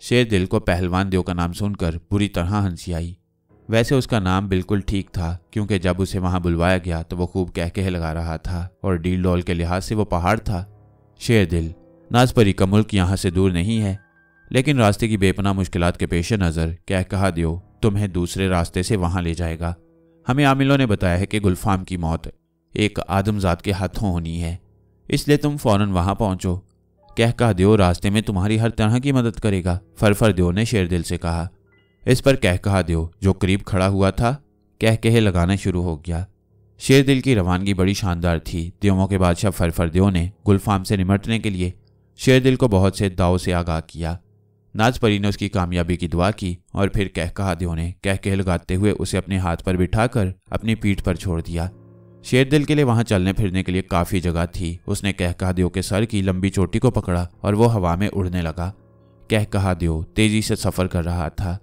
शेरदिल को पहलवान देव का नाम सुनकर बुरी तरह हंसी आई। वैसे उसका नाम बिल्कुल ठीक था, क्योंकि जब उसे वहां बुलवाया गया तो वो खूब कहकहे लगा रहा था और डील डोल के लिहाज से वो पहाड़ था। शेरदिल, नाजपरी का मुल्क यहाँ से दूर नहीं है, लेकिन रास्ते की बेपनाह मुश्किलात के पेश नज़र कहकहा देव तुम्हें दूसरे रास्ते से वहां ले जाएगा। हमें आमिलों ने बताया है कि गुलफाम की मौत एक आदमजात के हाथों होनी है, इसलिए तुम फौरन वहां पहुंचो। कहकहा देव रास्ते में तुम्हारी हर तरह की मदद करेगा, फरफरदेव ने शेरदिल से कहा। इस पर कहकहा देव, जो करीब खड़ा हुआ था, कहकहे लगाना शुरू हो गया। शेरदिल की रवानगी बड़ी शानदार थी। देवों के बादशाह फरफरदेव ने गुलफाम से निमटने के लिए शेरदिल को बहुत से दाव से आगाह किया। नाजपरी ने उसकी कामयाबी की दुआ की और फिर कहकहा देव ने कहकहे लगाते हुए उसे अपने हाथ पर बिठाकर अपनी पीठ पर छोड़ दिया। शेरदिल के लिए वहां चलने फिरने के लिए काफ़ी जगह थी। उसने कहकहा देव के सर की लंबी चोटी को पकड़ा और वो हवा में उड़ने लगा। कहकहा देव तेजी से सफ़र कर रहा था।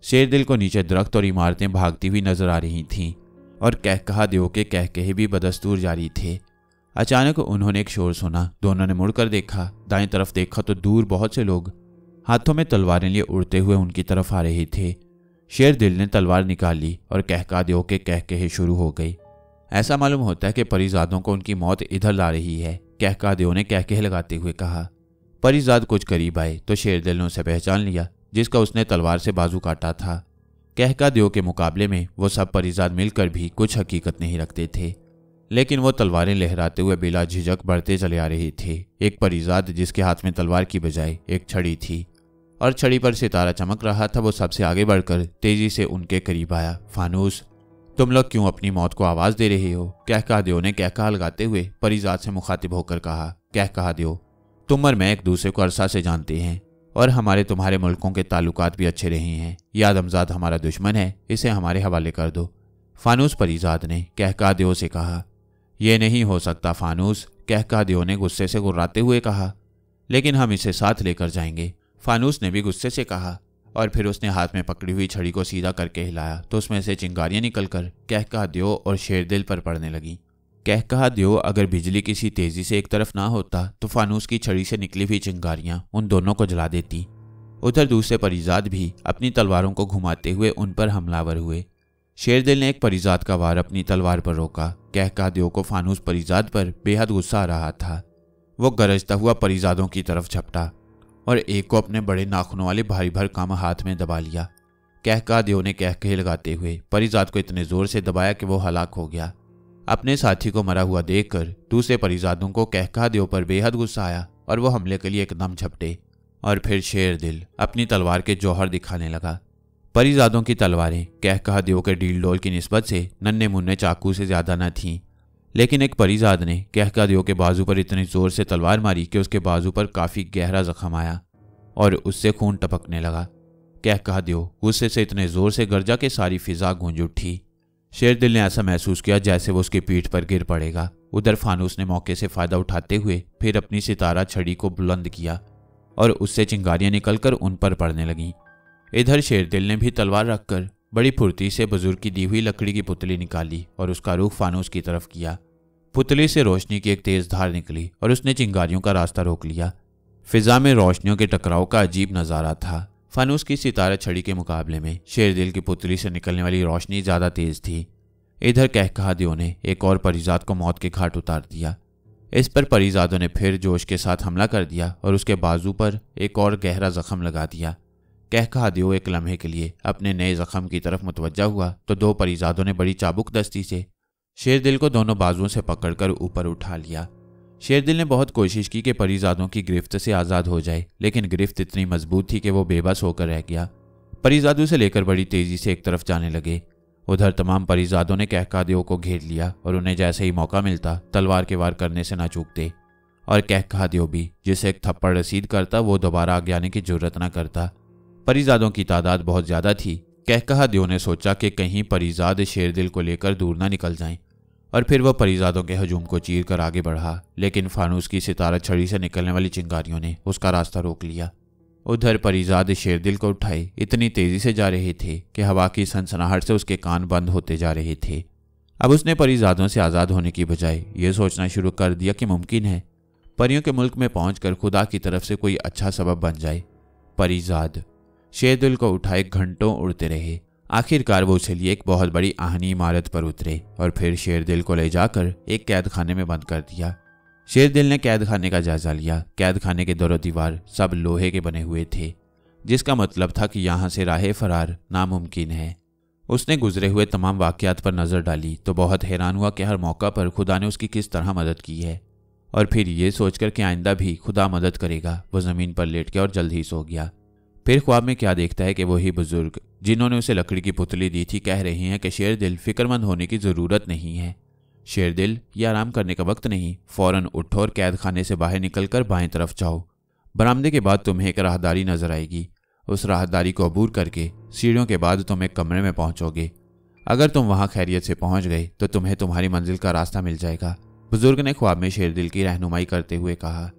शेरदिल को नीचे दरख्त और इमारतें भागती हुई नजर आ रही थीं और कहकहा देव के कहकहे भी बदस्तूर जारी थे। अचानक उन्होंने एक शोर सुना। दोनों ने मुड़कर देखा। दाएं तरफ देखा तो दूर बहुत से लोग हाथों में तलवारें लिए उड़ते हुए उनकी तरफ आ रहे थे। शेरदिल ने तलवार निकाल ली और कहकहा देव के कहकहे शुरू हो गई। ऐसा मालूम होता है कि परिजादों को उनकी मौत इधर ला रही है, कहकहा देव ने कहकहे लगाते हुए कहा। परिजाद कुछ करीब आए तो शेरदिल ने उसे पहचान लिया, जिसका उसने तलवार से बाजू काटा था। कहकहा देव के मुकाबले में वो सब परिजाद मिलकर भी कुछ हकीकत नहीं रखते थे, लेकिन वो तलवारें लहराते हुए बिला झिझक बढ़ते चले आ रहे थे। एक परिजाद जिसके हाथ में तलवार की बजाय एक छड़ी थी और छड़ी पर सितारा चमक रहा था, वो सबसे आगे बढ़कर तेजी से उनके करीब आया। फानूस, तुम लोग क्यों अपनी मौत को आवाज दे रहे हो? कहकहा देव ने कहकहा लगाते हुए परिजाद से मुखातिब होकर कहा। कहकहा देव, तुम और मैं एक दूसरे को अरसा से जानते हैं और हमारे तुम्हारे मुल्कों के ताल्लुकात भी अच्छे रहे हैं। यह आदमजाद हमारा दुश्मन है, इसे हमारे हवाले कर दो। फानूस परिजाद ने कहकहा देव से कहा। यह नहीं हो सकता फानूस, कहकहा देव ने गुस्से से गुर्राते हुए कहा, लेकिन हम इसे साथ लेकर जाएंगे। फानूस ने भी गुस्से से कहा और फिर उसने हाथ में पकड़ी हुई छड़ी को सीधा करके हिलाया तो उसमें से चिंगारियां निकलकर कहकहा देव और शेरदिल पर पड़ने लगी। कहकहा देव, अगर बिजली किसी तेजी से एक तरफ ना होता तो फानूस की छड़ी से निकली हुई चिंगारियां उन दोनों को जला देती। उधर दूसरे परिजाद भी अपनी तलवारों को घुमाते हुए उन पर हमलावर हुए। शेरदिल ने एक परिजाद का वार अपनी तलवार पर रोका। कहकहा देव को फानूस परिजाद पर बेहद गुस्सा आ रहा था। वो गरजता हुआ परिजादों की तरफ झपटा और एक को अपने बड़े नाखूनों वाले भारी भरकम हाथ में दबा लिया। कहकहा देव ने कहकहे लगाते हुए परिजाद को इतने जोर से दबाया कि वो हलाक हो गया। अपने साथी को मरा हुआ देखकर दूसरे परिजादों को कहकहा देव पर बेहद गुस्सा आया और वो हमले के लिए एकदम झपटे और फिर शेरदिल अपनी तलवार के जौहर दिखाने लगा। परिजादों की तलवारें कहकहा देव के डील डोल की निस्बत से नन्हे मुन्ने चाकू से ज्यादा न थीं, लेकिन एक परिजाद ने कहकहा देव के बाजू पर इतनी जोर से तलवार मारी कि उसके बाजू पर काफी गहरा जख्म आया और उससे खून टपकने लगा। कहकहा देव गुस्से से इतने जोर से गरजा कि सारी फिजा गूंज उठी। शेरदिल ने ऐसा महसूस किया जैसे वो उसकी पीठ पर गिर पड़ेगा। उधर फानूस ने मौके से फायदा उठाते हुए फिर अपनी सितारा छड़ी को बुलंद किया और उससे चिंगारियां निकलकर उन पर पड़ने लगीं। इधर शेरदिल ने भी तलवार रखकर बड़ी फुर्ती से बुजुर्ग की दी हुई लकड़ी की पुतली निकाली और उसका रुख फानूस की तरफ किया। पुतली से रोशनी की एक तेज धार निकली और उसने चिंगारियों का रास्ता रोक लिया। फिजा में रोशनियों के टकराव का अजीब नज़ारा था। फानूस की सितारा छड़ी के मुकाबले में शेरदिल की पुतली से निकलने वाली रोशनी ज्यादा तेज थी। इधर कहकहा देव ने एक और परिजाद को मौत के घाट उतार दिया। इस पर परिजादों ने फिर जोश के साथ हमला कर दिया और उसके बाजू पर एक और गहरा जख्म लगा दिया। कहकहा देव एक लम्हे के लिए अपने नए जख्म की तरफ मुतवज्जा हुआ तो दो परिजादों ने बड़ी चाबुक दस्ती से शेरदिल को दोनों बाजुओं से पकड़कर ऊपर उठा लिया। शेरदिल ने बहुत कोशिश की कि परिजादों की गिरफ्त से आज़ाद हो जाए, लेकिन गिरफ्त इतनी मजबूत थी कि वो बेबस होकर रह गया। परिजादों से लेकर बड़ी तेजी से एक तरफ जाने लगे। उधर तमाम परिजादों ने कहकहा देव को घेर लिया और उन्हें जैसे ही मौका मिलता तलवार के वार करने से ना चूकते। और कहकहा देव भी जिसे एक थप्पड़ रसीद करता वो दोबारा आगे आने की जरूरत न करता। परिजादों की तादाद बहुत ज्यादा थी कहकहा ने सोचा कि कहीं परिजाद शेरदिल को लेकर दूर ना निकल जाएं, और फिर वह परिजादों के हजूम को चीर कर आगे बढ़ा, लेकिन फानूस की सितारा छड़ी से निकलने वाली चिंगारियों ने उसका रास्ता रोक लिया। उधर परिजाद शेरदिल को उठाए इतनी तेजी से जा रहे थे कि हवा की सनसनाहट से उसके कान बंद होते जा रहे थे। अब उसने परिजादों से आज़ाद होने की बजाय ये सोचना शुरू कर दिया कि मुमकिन है परियों के मुल्क में पहुंचकर खुदा की तरफ से कोई अच्छा सबब बन जाए। परिजाद शेरदिल को उठाए घंटों उड़ते रहे। आखिरकार वो उसे लिए एक बहुत बड़ी आहनी इमारत पर उतरे और फिर शेरदिल को ले जाकर एक कैद खाने में बंद कर दिया। शेरदिल ने कैद खाने का जायजा लिया। कैद खाने के दरों दीवार सब लोहे के बने हुए थे, जिसका मतलब था कि यहाँ से राह फरार नामुमकिन है। उसने गुजरे हुए तमाम वाक़यात पर नज़र डाली तो बहुत हैरान हुआ कि हर मौका पर खुदा ने उसकी किस तरह मदद की है, और फिर ये सोचकर कि आइंदा भी खुदा मदद करेगा वो ज़मीन पर लेट गया और जल्द ही सो गया। फिर ख्वाब में क्या देखता है कि वही बुजुर्ग जिन्होंने उसे लकड़ी की पुतली दी थी कह रही हैं कि शेरदिल फिक्रमंद होने की ज़रूरत नहीं है, शेरदिल ये आराम करने का वक्त नहीं, फ़ौरन उठो और कैद खाने से बाहर निकलकर बाएं तरफ जाओ। बरामदे के बाद तुम्हें एक राहदारी नजर आएगी। उस राहदारी को अबूर करके सीढ़ियों के बाद तुम एक कमरे में पहुंचोगे। अगर तुम वहां खैरियत से पहुंच गए तो तुम्हें तुम्हारी मंजिल का रास्ता मिल जाएगा, बुजुर्ग ने ख्वाब में शेरदिल की रहनुमाई करते हुए कहा।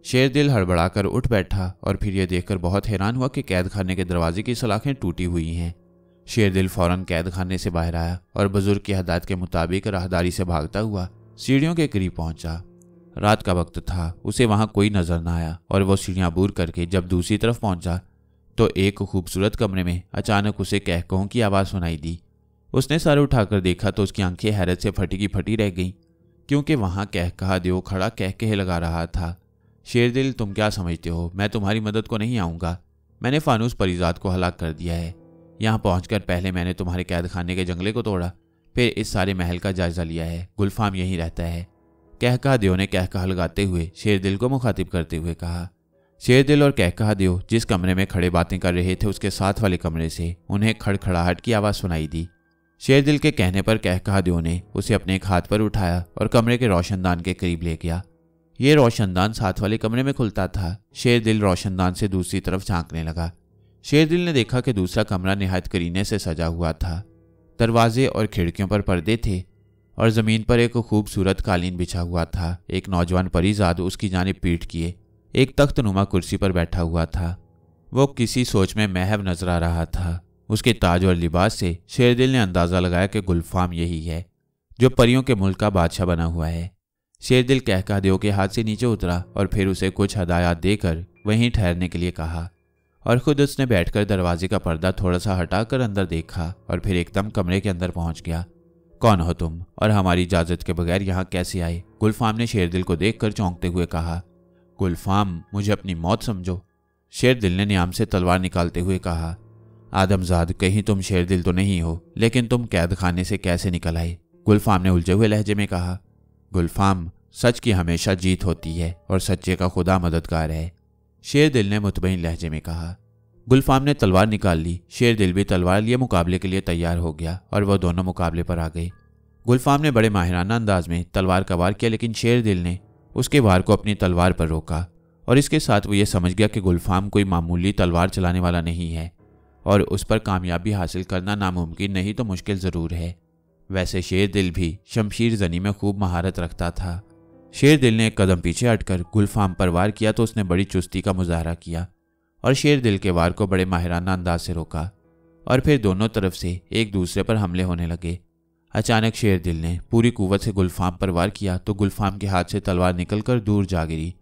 शेरदिल हड़बड़ाकर उठ बैठा और फिर यह देखकर बहुत हैरान हुआ कि कैद खाने के दरवाजे की सलाखें टूटी हुई हैं। शेरदिल फौरन कैद खाने से बाहर आया और बुजुर्ग की हदायत के मुताबिक राहदारी से भागता हुआ सीढ़ियों के करीब पहुंचा। रात का वक्त था, उसे वहां कोई नजर न आया और वो सीढ़ियां अबूर करके जब दूसरी तरफ पहुंचा तो एक खूबसूरत कमरे में अचानक उसे कहकों की आवाज़ सुनाई दी। उसने सर उठाकर देखा तो उसकी आंखें हैरत से फटी की फटी रह गईं, क्योंकि वहां कहकहा खड़ा कहकहे लगा रहा था। शेरदिल, तुम क्या समझते हो मैं तुम्हारी मदद को नहीं आऊँगा? मैंने फानूस परिजाद को हलाक कर दिया है। यहाँ पहुंचकर पहले मैंने तुम्हारे कैद खाने के जंगले को तोड़ा, फिर इस सारे महल का जायजा लिया है। गुलफाम यहीं रहता है। कहकहा ने कहकहा लगाते हुए शेरदिल को मुखातिब करते हुए कहा। शेरदिल और कहकहा जिस कमरे में खड़े बातें कर रहे थे उसके साथ वाले कमरे से उन्हें खड़खड़ाहट की आवाज़ सुनाई दी। शेरदिल के कहने पर कहकहा ने उसे अपने एक हाथ पर उठाया और कमरे के रोशनदान के करीब ले गया। ये रोशनदान साथ वाले कमरे में खुलता था। शेरदिल रोशनदान से दूसरी तरफ झांकने लगा। शेरदिल ने देखा कि दूसरा कमरा निहायत करीने से सजा हुआ था। दरवाजे और खिड़कियों पर पर्दे थे और ज़मीन पर एक खूबसूरत कालीन बिछा हुआ था। एक नौजवान परिजाद उसकी जानिब पीठ किए एक तख्तनुमा कुर्सी पर बैठा हुआ था। वो किसी सोच में महव नजर आ रहा था। उसके ताज और लिबास से शेरदिल ने अंदाज़ा लगाया कि गुलफाम यही है जो परियों के मुल्क का बादशाह बना हुआ है। शेरदिल कहकहा के हाथ से नीचे उतरा और फिर उसे कुछ हदायत देकर वहीं ठहरने के लिए कहा, और खुद उसने बैठकर दरवाजे का पर्दा थोड़ा सा हटाकर अंदर देखा और फिर एकदम कमरे के अंदर पहुंच गया। कौन हो तुम और हमारी इजाज़त के बगैर यहाँ कैसे आए? गुलफाम ने शेरदिल को देखकर चौंकते हुए कहा। गुलफाम, मुझे अपनी मौत समझो, शेरदिल ने नियाम से तलवार निकालते हुए कहा। आदमजाद, कहीं तुम शेरदिल तो नहीं हो, लेकिन तुम कैद खाने से कैसे निकल आए? गुलफाम ने उलझे हुए लहजे में कहा। गुलफाम, सच की हमेशा जीत होती है और सच्चे का खुदा मददगार है, शेरदिल ने मुतमईन लहजे में कहा। गुलफाम ने तलवार निकाल ली। शेरदिल भी तलवार लिए मुकाबले के लिए तैयार हो गया और वह दोनों मुकाबले पर आ गए। गुलफाम ने बड़े माहिराना अंदाज में तलवार का वार किया, लेकिन शेरदिल ने उसके वार को अपनी तलवार पर रोका और इसके साथ वो ये समझ गया कि गुलफाम कोई मामूली तलवार चलाने वाला नहीं है और उस पर कामयाबी हासिल करना नामुमकिन नहीं तो मुश्किल ज़रूर है। वैसे शेरदिल भी शमशीर जनी में खूब महारत रखता था। शेरदिल ने एक कदम पीछे हटकर गुलफाम पर वार किया तो उसने बड़ी चुस्ती का मुजाहरा किया और शेरदिल के वार को बड़े माहिराना अंदाज से रोका और फिर दोनों तरफ से एक दूसरे पर हमले होने लगे। अचानक शेरदिल ने पूरी कुव्वत से गुलफाम पर वार किया तो गुलफाम के हाथ से तलवार निकलकर दूर जा गिरी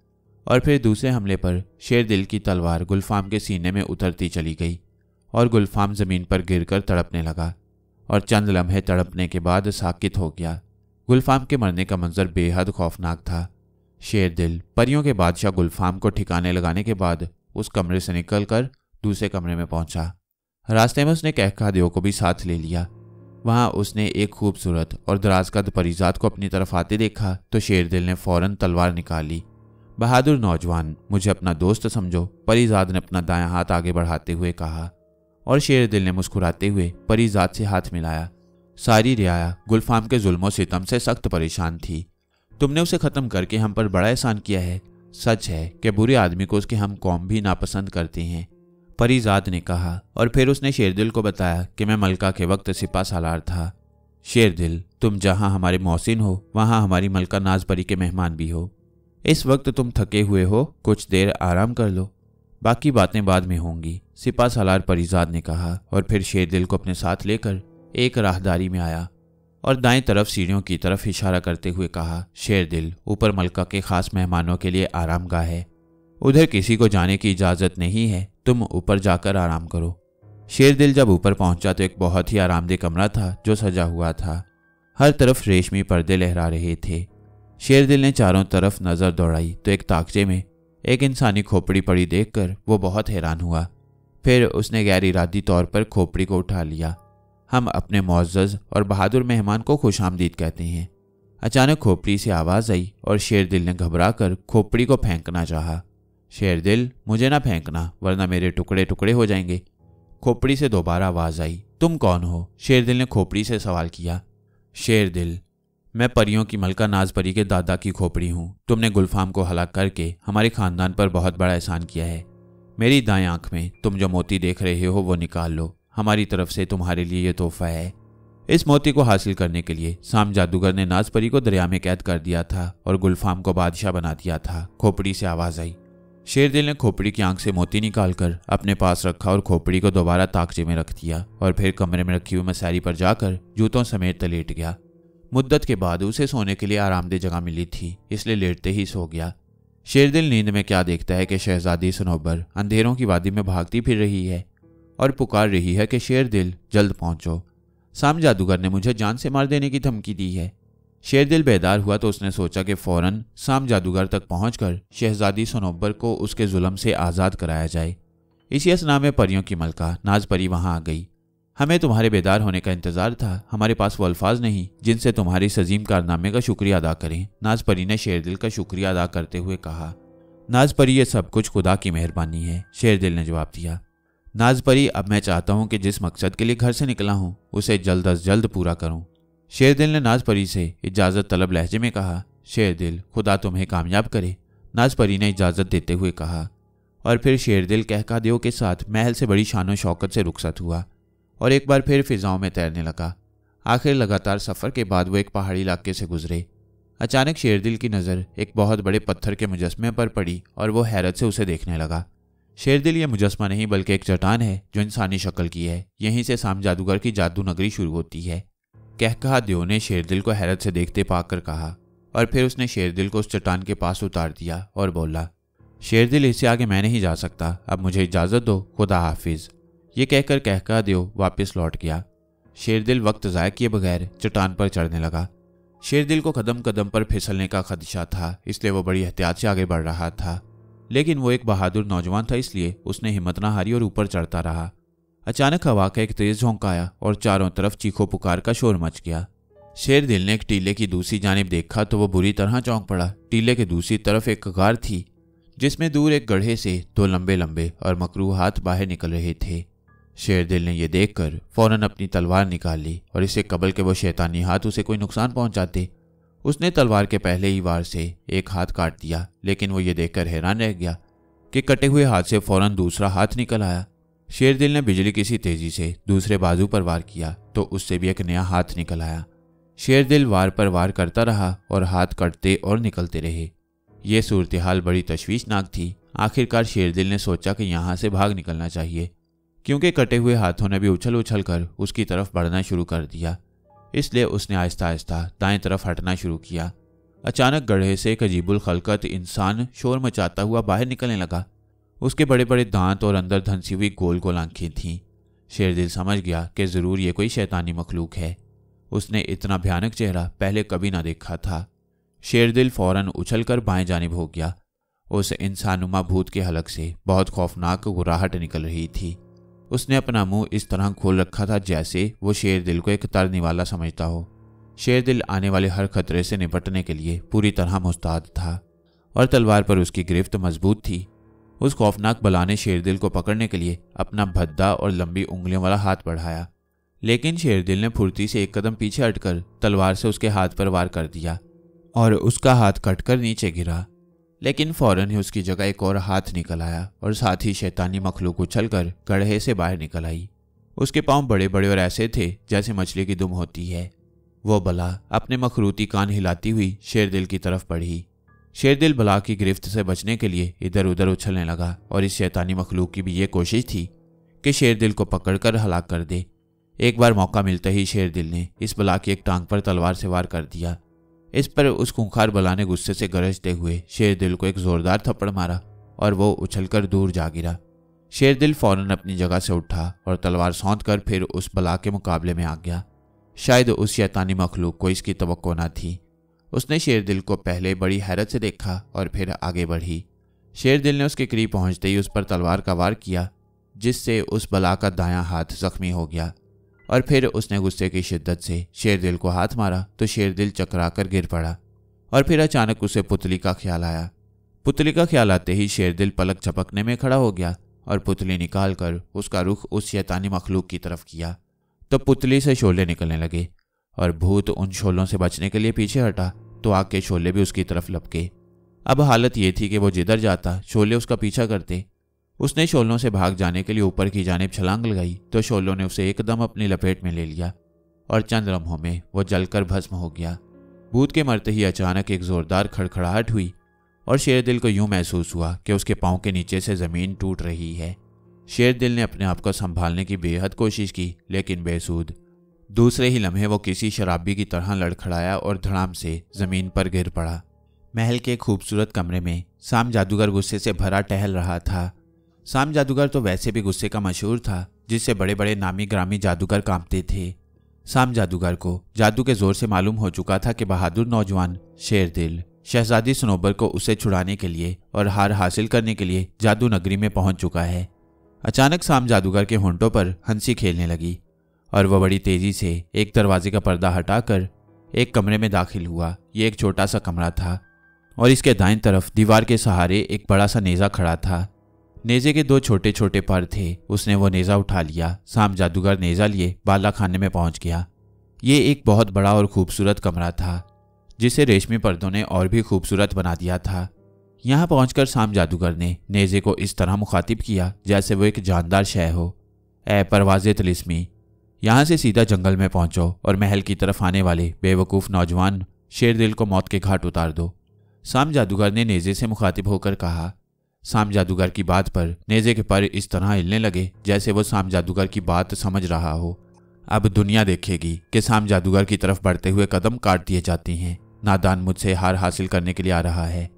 और फिर दूसरे हमले पर शेरदिल की तलवार गुलफाम के सीने में उतरती चली गई और गुलफाम ज़मीन पर गिरकर तड़पने लगा और चंद लम्हे तड़पने के बाद साकित हो गया। गुलफाम के मरने का मंजर बेहद खौफनाक था। शेरदिल परियों के बादशाह गुलफाम को ठिकाने लगाने के बाद उस कमरे से निकलकर दूसरे कमरे में पहुंचा। रास्ते में उसने कहकहा को भी साथ ले लिया। वहां उसने एक खूबसूरत और दराजकद परिजाद को अपनी तरफ आते देखा तो शेरदिल ने फौरन तलवार निकाल ली। बहादुर नौजवान, मुझे अपना दोस्त समझो, परिजाद ने अपना दायां हाथ आगे बढ़ाते हुए कहा और शेरदिल ने मुस्कुराते हुए परिजाद से हाथ मिलाया। सारी रियाया गुलफाम के जुल्मों सितम से सख्त परेशान थी। तुमने उसे ख़त्म करके हम पर बड़ा एहसान किया है। सच है कि बुरे आदमी को उसके हम कौम भी नापसंद करते हैं, परीजाद ने कहा, और फिर उसने शेरदिल को बताया कि मैं मलका के वक्त सिपा सालार था। शेरदिल, तुम जहां हमारे मौसिन हो वहां हमारी मलका नाज परी के मेहमान भी हो। इस वक्त तुम थके हुए हो, कुछ देर आराम कर लो, बाकी बातें बाद में होंगी, सिपा सालार परीजाद ने कहा। और फिर शेरदिल को अपने साथ लेकर एक राहदारी में आया और दाएं तरफ सीढ़ियों की तरफ इशारा करते हुए कहा, शेरदिल, ऊपर मलका के खास मेहमानों के लिए आरामगाह है, उधर किसी को जाने की इजाज़त नहीं है, तुम ऊपर जाकर आराम करो। शेरदिल जब ऊपर पहुंचा तो एक बहुत ही आरामदेह कमरा था जो सजा हुआ था। हर तरफ रेशमी पर्दे लहरा रहे थे। शेरदिल ने चारों तरफ नज़र दौड़ाई तो एक ताकचे में एक इंसानी खोपड़ी पड़ी देखकर वो बहुत हैरान हुआ। फिर उसने गैर इरादी तौर पर खोपड़ी को उठा लिया। हम अपने मुअज़्ज़ज़ और बहादुर मेहमान को खुशामदीद कहते हैं। अचानक खोपड़ी से आवाज़ आई और शेरदिल ने घबरा कर खोपड़ी को फेंकना चाहा। शेरदिल, मुझे ना फेंकना वरना मेरे टुकड़े टुकड़े हो जाएंगे। खोपड़ी से दोबारा आवाज़ आई। तुम कौन हो? शेरदिल ने खोपड़ी से सवाल किया। शेरदिल, मैं परियों की मलका नाज परी के दादा की खोपड़ी हूँ। तुमने गुलफाम को हलाक करके हमारे खानदान पर बहुत बड़ा एहसान किया है। मेरी दाएं आंख में तुम जो मोती देख रहे हो वो निकाल लो, हमारी तरफ से तुम्हारे लिए ये तोहफा है। इस मोती को हासिल करने के लिए साम जादूगर ने नाज परी को दरिया में कैद कर दिया था और गुलफाम को बादशाह बना दिया था। खोपड़ी से आवाज़ आई। शेरदिल ने खोपड़ी की आंख से मोती निकालकर अपने पास रखा और खोपड़ी को दोबारा ताकचे में रख दिया और फिर कमरे में रखी हुई मसारी पर जाकर जूतों समेत लेट गया। मुद्दत के बाद उसे सोने के लिए आरामदेह जगह मिली थी, इसलिए लेटते ही सो गया। शेरदिल नींद में क्या देखता है कि शहजादी सनोबर अंधेरों की वादी में भागती फिर रही है और पुकार रही है कि शेरदिल, जल्द पहुंचो, साम जादूगर ने मुझे जान से मार देने की धमकी दी है। शेरदिल बेदार हुआ तो उसने सोचा कि फौरन साम जादूगर तक पहुंचकर शहजादी सनोबर को उसके जुल्म से आज़ाद कराया जाए। इसी असना में परियों की मलका नाज परी वहां आ गई। हमें तुम्हारे बेदार होने का इंतजार था, हमारे पास वो अल्फाज नहीं जिनसे तुम्हारी इस अजीम कारनामे का शुक्रिया अदा करें, नाज परी ने शेरदिल का शुक्रिया अदा करते हुए कहा। नाज परी, ये सब कुछ खुदा की मेहरबानी है, शेरदिल ने जवाब दिया। नाज परी, अब मैं चाहता हूं कि जिस मकसद के लिए घर से निकला हूं उसे जल्द अज जल्द पूरा करूं। शेरदिल ने नाज परी से इजाज़त तलब लहजे में कहा। शेरदिल, खुदा तुम्हें कामयाब करे, नाज परी ने इजाज़त देते हुए कहा। और फिर शेरदिल कहकादियों के साथ महल से बड़ी शान और शौकत से रुखसत हुआ और एक बार फिर फिजाओं में तैरने लगा। आखिर लगातार सफ़र के बाद वो एक पहाड़ी इलाके से गुजरे। अचानक शेरदिल की नज़र एक बहुत बड़े पत्थर के मुजस्मे पर पड़ी और वो हैरत से उसे देखने लगा। शेरदिल, ये मुजस्मा नहीं बल्कि एक चट्टान है जो इंसानी शक्ल की है। यहीं से साम जादूगर की जादू नगरी शुरू होती है। कहकहादियों ने शेरदिल को हैरत से देखते पाकर कहा और फिर उसने शेरदिल को उस चट्टान के पास उतार दिया और बोला, शेरदिल, इससे आगे मैं नहीं जा सकता, अब मुझे इजाज़त दो, खुदा हाफिज। ये कहकर कहकहादियों वापस लौट गया। शेरदिल वक्त ज़ाया किए बगैर चट्टान पर चढ़ने लगा। शेरदिल को कदम कदम पर फिसलने का खदशा था, इसलिए वो बड़ी एहतियात से आगे बढ़ रहा था। लेकिन वो एक बहादुर नौजवान था, इसलिए उसने हिम्मत न हारी और ऊपर चढ़ता रहा। अचानक हवा का एक तेज झोंका आया और चारों तरफ चीखो पुकार का शोर मच गया। शेरदिल ने एक टीले की दूसरी जानिब देखा तो वो बुरी तरह चौंक पड़ा। टीले के दूसरी तरफ एक गार थी जिसमें दूर एक गड्ढे से दो लंबे लंबे और मकरूह हाथ बाहर निकल रहे थे। शेरदिल ने यह देखकर फौरन अपनी तलवार निकाल ली और इससे कबल के वो शैतानी हाथ उसे कोई नुकसान पहुंचाते। उसने तलवार के पहले ही वार से एक हाथ काट दिया, लेकिन वो ये देखकर हैरान रह गया कि कटे हुए हाथ से फौरन दूसरा हाथ निकल आया। शेरदिल ने बिजली की सी तेजी से दूसरे बाजू पर वार किया तो उससे भी एक नया हाथ निकल आया। शेरदिल वार पर वार करता रहा और हाथ कटते और निकलते रहे। ये सूरत हाल बड़ी तशवीशनाक थी। आखिरकार शेरदिल ने सोचा कि यहाँ से भाग निकलना चाहिए, क्योंकि कटे हुए हाथों ने भी उछल उछल कर उसकी तरफ बढ़ना शुरू कर दिया। इसलिए उसने आहिस्ता आहिस्ता दाएं तरफ हटना शुरू किया। अचानक गड्ढे से एक अजीबुल खलकत इंसान शोर मचाता हुआ बाहर निकलने लगा। उसके बड़े बड़े दांत और अंदर धंसी हुई गोल गोल आंखें थीं। शेरदिल समझ गया कि ज़रूर ये कोई शैतानी मखलूक है। उसने इतना भयानक चेहरा पहले कभी ना देखा था। शेरदिल फौरन उछलकर बाएं जानिब हो गया। उस इंसानुमा भूत के हलक से बहुत खौफनाक गुर्राहट निकल रही थी। उसने अपना मुंह इस तरह खोल रखा था जैसे वो शेरदिल को एक तरने वाला समझता हो। शेरदिल आने वाले हर खतरे से निपटने के लिए पूरी तरह मुस्तैद था और तलवार पर उसकी गिरफ्त मजबूत थी। उस खौफनाक बला ने शेरदिल को पकड़ने के लिए अपना भद्दा और लंबी उंगलियों वाला हाथ बढ़ाया, लेकिन शेरदिल ने फुर्ती से एक कदम पीछे हटकर तलवार से उसके हाथ पर वार कर दिया और उसका हाथ कटकर नीचे गिरा। लेकिन फौरन ही उसकी जगह एक और हाथ निकल आया और साथ ही शैतानी मखलूक उछलकर गड्ढे से बाहर निकल आई। उसके पांव बड़े बड़े और ऐसे थे जैसे मछली की दुम होती है। वो बला अपने मखरूती कान हिलाती हुई शेरदिल की तरफ बढ़ी। शेरदिल बला की गिरफ्त से बचने के लिए इधर उधर उछलने लगा और इस शैतानी मखलूक की भी ये कोशिश थी कि शेरदिल को पकड़कर हलाक कर दे। एक बार मौका मिलते ही शेरदिल ने इस बला की एक टांग पर तलवार से वार कर दिया। इस पर उस खूंखार बला ने गुस्से से गरजते हुए शेरदिल को एक जोरदार थप्पड़ मारा और वो उछलकर दूर जा गिरा। शेरदिल फौरन अपनी जगह से उठा और तलवार सौंध कर फिर उस बला के मुकाबले में आ गया। शायद उस शैतानी मखलूक को इसकी तवक्को न थी। उसने शेरदिल को पहले बड़ी हैरत से देखा और फिर आगे बढ़ी। शेरदिल ने उसके करीब पहुंचते ही उस पर तलवार का वार किया, जिससे उस बला का दायां हाथ जख्मी हो गया और फिर उसने गुस्से की शिद्दत से शेरदिल को हाथ मारा तो शेरदिल चकरा कर गिर पड़ा और फिर अचानक उसे पुतली का ख्याल आया। पुतली का ख्याल आते ही शेरदिल पलक झपकने में खड़ा हो गया और पुतली निकाल कर उसका रुख उस शैतानी मखलूक की तरफ किया तो पुतली से शोले निकलने लगे और भूत उन शोलों से बचने के लिए पीछे हटा तो आग के शोले भी उसकी तरफ लपके। अब हालत ये थी कि वो जिधर जाता शोले उसका पीछा करते। उसने शोलों से भाग जाने के लिए ऊपर की जानिब छलांग लगाई तो शोलों ने उसे एकदम अपनी लपेट में ले लिया और चंद लम्हों में वो जलकर भस्म हो गया। भूत के मरते ही अचानक एक जोरदार खड़खड़ाहट हुई और शेरदिल को यूं महसूस हुआ कि उसके पांव के नीचे से जमीन टूट रही है। शेरदिल ने अपने आप को संभालने की बेहद कोशिश की लेकिन बेसूद। दूसरे ही लम्हे वो किसी शराबी की तरह लड़खड़ाया और धड़ाम से जमीन पर गिर पड़ा। महल के खूबसूरत कमरे में साम जादूगर गुस्से से भरा टहल रहा था। साम जादूगर तो वैसे भी गुस्से का मशहूर था, जिससे बड़े बड़े नामी ग्रामी जादूगर कांपते थे। साम जादूगर को जादू के जोर से मालूम हो चुका था कि बहादुर नौजवान शेरदिल शहजादी सनोबर को उसे छुड़ाने के लिए और हार हासिल करने के लिए जादू नगरी में पहुंच चुका है। अचानक साम जादूगर के होंठों पर हंसी खेलने लगी और वह बड़ी तेजी से एक दरवाजे का पर्दा हटाकर एक कमरे में दाखिल हुआ। ये एक छोटा सा कमरा था और इसके दाईं तरफ दीवार के सहारे एक बड़ा सा नेजा खड़ा था। नेजे के दो छोटे छोटे पर थे। उसने वो नेजा उठा लिया। साम जादूगर नेजा लिए बाला खाने में पहुंच गया। ये एक बहुत बड़ा और खूबसूरत कमरा था, जिसे रेशमी पर्दों ने और भी खूबसूरत बना दिया था। यहाँ पहुंचकर साम जादूगर ने नेजे को इस तरह मुखातिब किया जैसे वो एक जानदार शय हो। ए परवाज़े तिलिस्मी, यहाँ से सीधा जंगल में पहुंचो और महल की तरफ आने वाले बेवकूफ़ नौजवान शेरदिल को मौत के घाट उतार दो। साम जादूगर ने नेजे से मुखातिब होकर कहा। साम जादूगर की बात पर नेजे के पर इस तरह हिलने लगे जैसे वो साम जादूगर की बात समझ रहा हो। अब दुनिया देखेगी कि साम जादूगर की तरफ बढ़ते हुए कदम काट दिए जाते हैं। नादान मुझसे हार हासिल करने के लिए आ रहा है,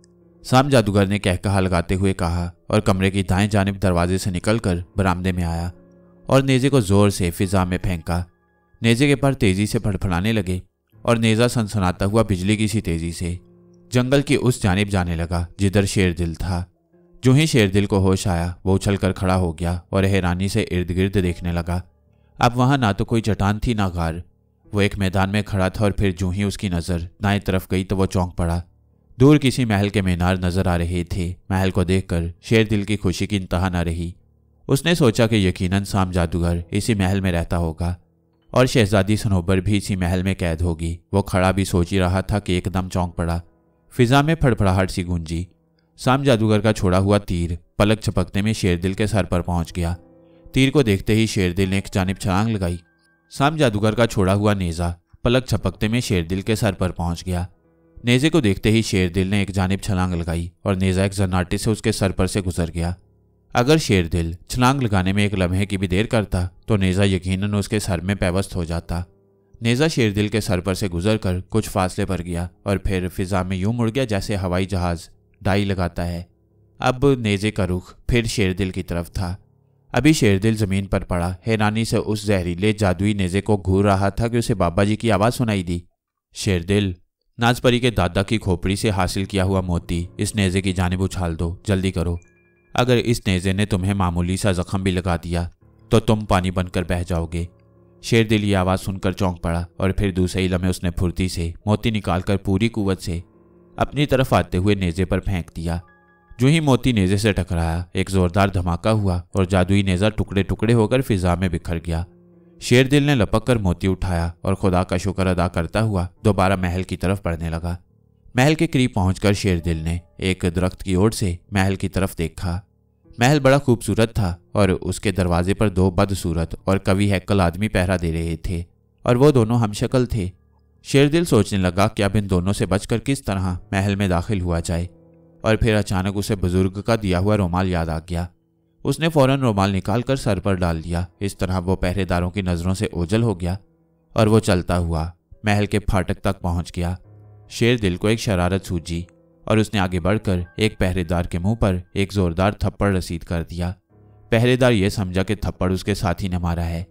साम जादूगर ने कहकहा लगाते हुए कहा और कमरे की दाएं जानिब दरवाजे से निकलकर बरामदे में आया और नेजे को जोर से फिजा में फेंका। नेजे के पर तेजी से फड़फड़ाने लगे और नेजा सनसनाता हुआ बिजली की सी तेजी से जंगल की उस जानिब जाने लगा जिधर शेरदिल था। जो ही शेरदिल को होश आया वो उछलकर खड़ा हो गया और हैरानी से इर्द गिर्द देखने लगा। अब वहां ना तो कोई चट्टान थी ना गार। वो एक मैदान में खड़ा था और फिर जो ही उसकी नज़र दाएं तरफ गई तो वो चौंक पड़ा। दूर किसी महल के मीनार नजर आ रहे थे। महल को देखकर शेरदिल की खुशी की इंतहा न रही। उसने सोचा कि यकीनन साम जादूगर इसी महल में रहता होगा और शहजादी सनोबर भी इसी महल में कैद होगी। वो खड़ा भी सोच ही रहा था कि एकदम चौंक पड़ा। फिजा में फड़फड़ाहट सी गूंजी। साम जादूगर का छोड़ा हुआ तीर पलक झपकने में शेरदिल के सर पर पहुंच गया। तीर को देखते ही शेरदिल ने एक जानिब छलांग लगाई। साम जादूगर का छोड़ा हुआ नेजा पलक झपकते में शेरदिल के सर पर पहुंच गया। नेजे को देखते ही शेरदिल ने एक जानिब छलांग लगाई और नेजा एक जन्नाटे से उसके सर पर से गुजर गया। अगर शेरदिल छलांग लगाने में एक लम्हे की भी देर करता तो नेजा यकीनन उसके सर में पैवस्त हो जाता। नेजा शेरदिल के सर पर से गुजरकर कुछ फासले पर गया और फिर फिजा में यूं मुड़ गया जैसे हवाई जहाज डाई लगाता है। अब नेजे का रुख फिर शेरदिल की तरफ था। अभी शेरदिल जमीन पर पड़ा हैरानी से उस जहरीले जादुई नेजे को घूर रहा था कि उसे बाबा जी की आवाज़ सुनाई दी। शेरदिल, नाजपरी के दादा की खोपड़ी से हासिल किया हुआ मोती इस नेजे की जानिब उछाल दो, जल्दी करो। अगर इस नेजे ने तुम्हें मामूली सा जख्म भी लगा दिया तो तुम पानी बनकर बह जाओगे। शेरदिल ये आवाज़ सुनकर चौंक पड़ा और फिर दूसरे ही लम्हे उसने फुर्ती से मोती निकालकर पूरी कुव्वत से अपनी तरफ आते हुए नेजे पर फेंक दिया। जो ही मोती नेजे से टकराया एक जोरदार धमाका हुआ और जादुई नेजा टुकड़े टुकड़े होकर फिजा में बिखर गया। शेरदिल ने लपक कर मोती उठाया और खुदा का शुक्र अदा करता हुआ दोबारा महल की तरफ बढ़ने लगा। महल के करीब पहुंचकर शेरदिल ने एक दरख्त की ओर से महल की तरफ देखा। महल बड़ा खूबसूरत था और उसके दरवाजे पर दो बदसूरत और कवि हैकल आदमी पहरा दे रहे थे और वो दोनों हमशक्ल थे। शेरदिल सोचने लगा कि अब इन दोनों से बचकर किस तरह महल में दाखिल हुआ जाए, और फिर अचानक उसे बुजुर्ग का दिया हुआ रुमाल याद आ गया। उसने फौरन रुमाल निकालकर सर पर डाल दिया। इस तरह वो पहरेदारों की नज़रों से ओझल हो गया और वो चलता हुआ महल के फाटक तक पहुंच गया। शेरदिल को एक शरारत सूझी और उसने आगे बढ़कर एक पहरेदार के मुंह पर एक जोरदार थप्पड़ रसीद कर दिया। पहरेदार ये समझा कि थप्पड़ उसके साथी ने मारा है,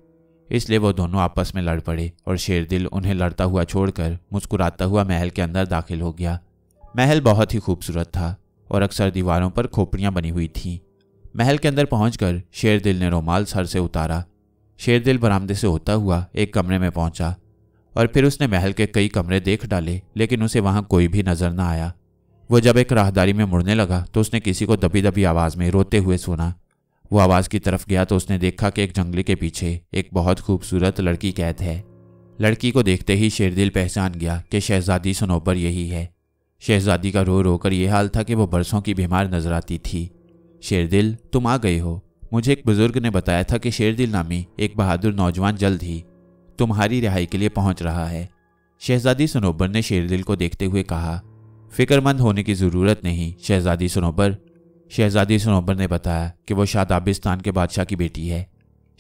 इसलिए वो दोनों आपस में लड़ पड़े और शेरदिल उन्हें लड़ता हुआ छोड़कर मुस्कुराता हुआ महल के अंदर दाखिल हो गया। महल बहुत ही खूबसूरत था और अक्सर दीवारों पर खोपड़ियां बनी हुई थीं। महल के अंदर पहुंचकर शेरदिल ने रुमाल सर से उतारा। शेरदिल बरामदे से होता हुआ एक कमरे में पहुंचा और फिर उसने महल के कई कमरे देख डाले, लेकिन उसे वहां कोई भी नजर न आया। वो जब एक राहदारी में मुड़ने लगा तो उसने किसी को दबी दबी आवाज में रोते हुए सुना। वो आवाज की तरफ गया तो उसने देखा कि एक जंगली के पीछे एक बहुत खूबसूरत लड़की कैद है। लड़की को देखते ही शेरदिल पहचान गया कि शहजादी सनोबर यही है। शहजादी का रो रोकर यह हाल था कि वो बरसों की बीमार नजर आती थी। शेरदिल, तुम आ गए हो। मुझे एक बुजुर्ग ने बताया था कि शेरदिल नामी एक बहादुर नौजवान जल्द ही तुम्हारी रिहाई के लिए पहुंच रहा है। शहजादी सनोबर ने शेरदिल को देखते हुए कहा। फिक्रमंद होने की जरूरत नहीं शहजादी सनोबर। शहजादी सनोबर ने बताया कि वो शादाबिस्तान के बादशाह की बेटी है।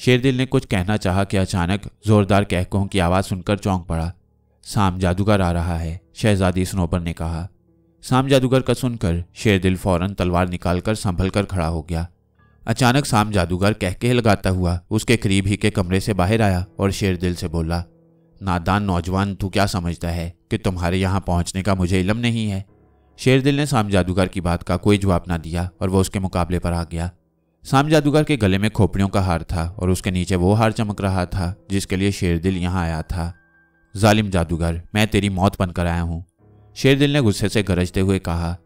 शेरदिल ने कुछ कहना चाहा कि अचानक जोरदार कहकों की आवाज़ सुनकर चौंक पड़ा। साम जादूगर आ रहा है, शहजादी सनोबर ने कहा। साम जादूगर का सुनकर शेरदिल फौरन तलवार निकालकर संभल कर खड़ा हो गया। अचानक साम जादूगर कहके लगाता हुआ उसके करीब ही के कमरे से बाहर आया और शेरदिल से बोला, नादान नौजवान, तू क्या समझता है कि तुम्हारे यहाँ पहुँचने का मुझे इल्म नहीं है। शेरदिल ने साम जादूगर की बात का कोई जवाब ना दिया और वो उसके मुकाबले पर आ गया। साम जादूगर के गले में खोपड़ियों का हार था और उसके नीचे वो हार चमक रहा था जिसके लिए शेरदिल यहाँ आया था। जालिम जादूगर, मैं तेरी मौत बनकर आया हूँ, शेरदिल ने गुस्से से गरजते हुए कहा।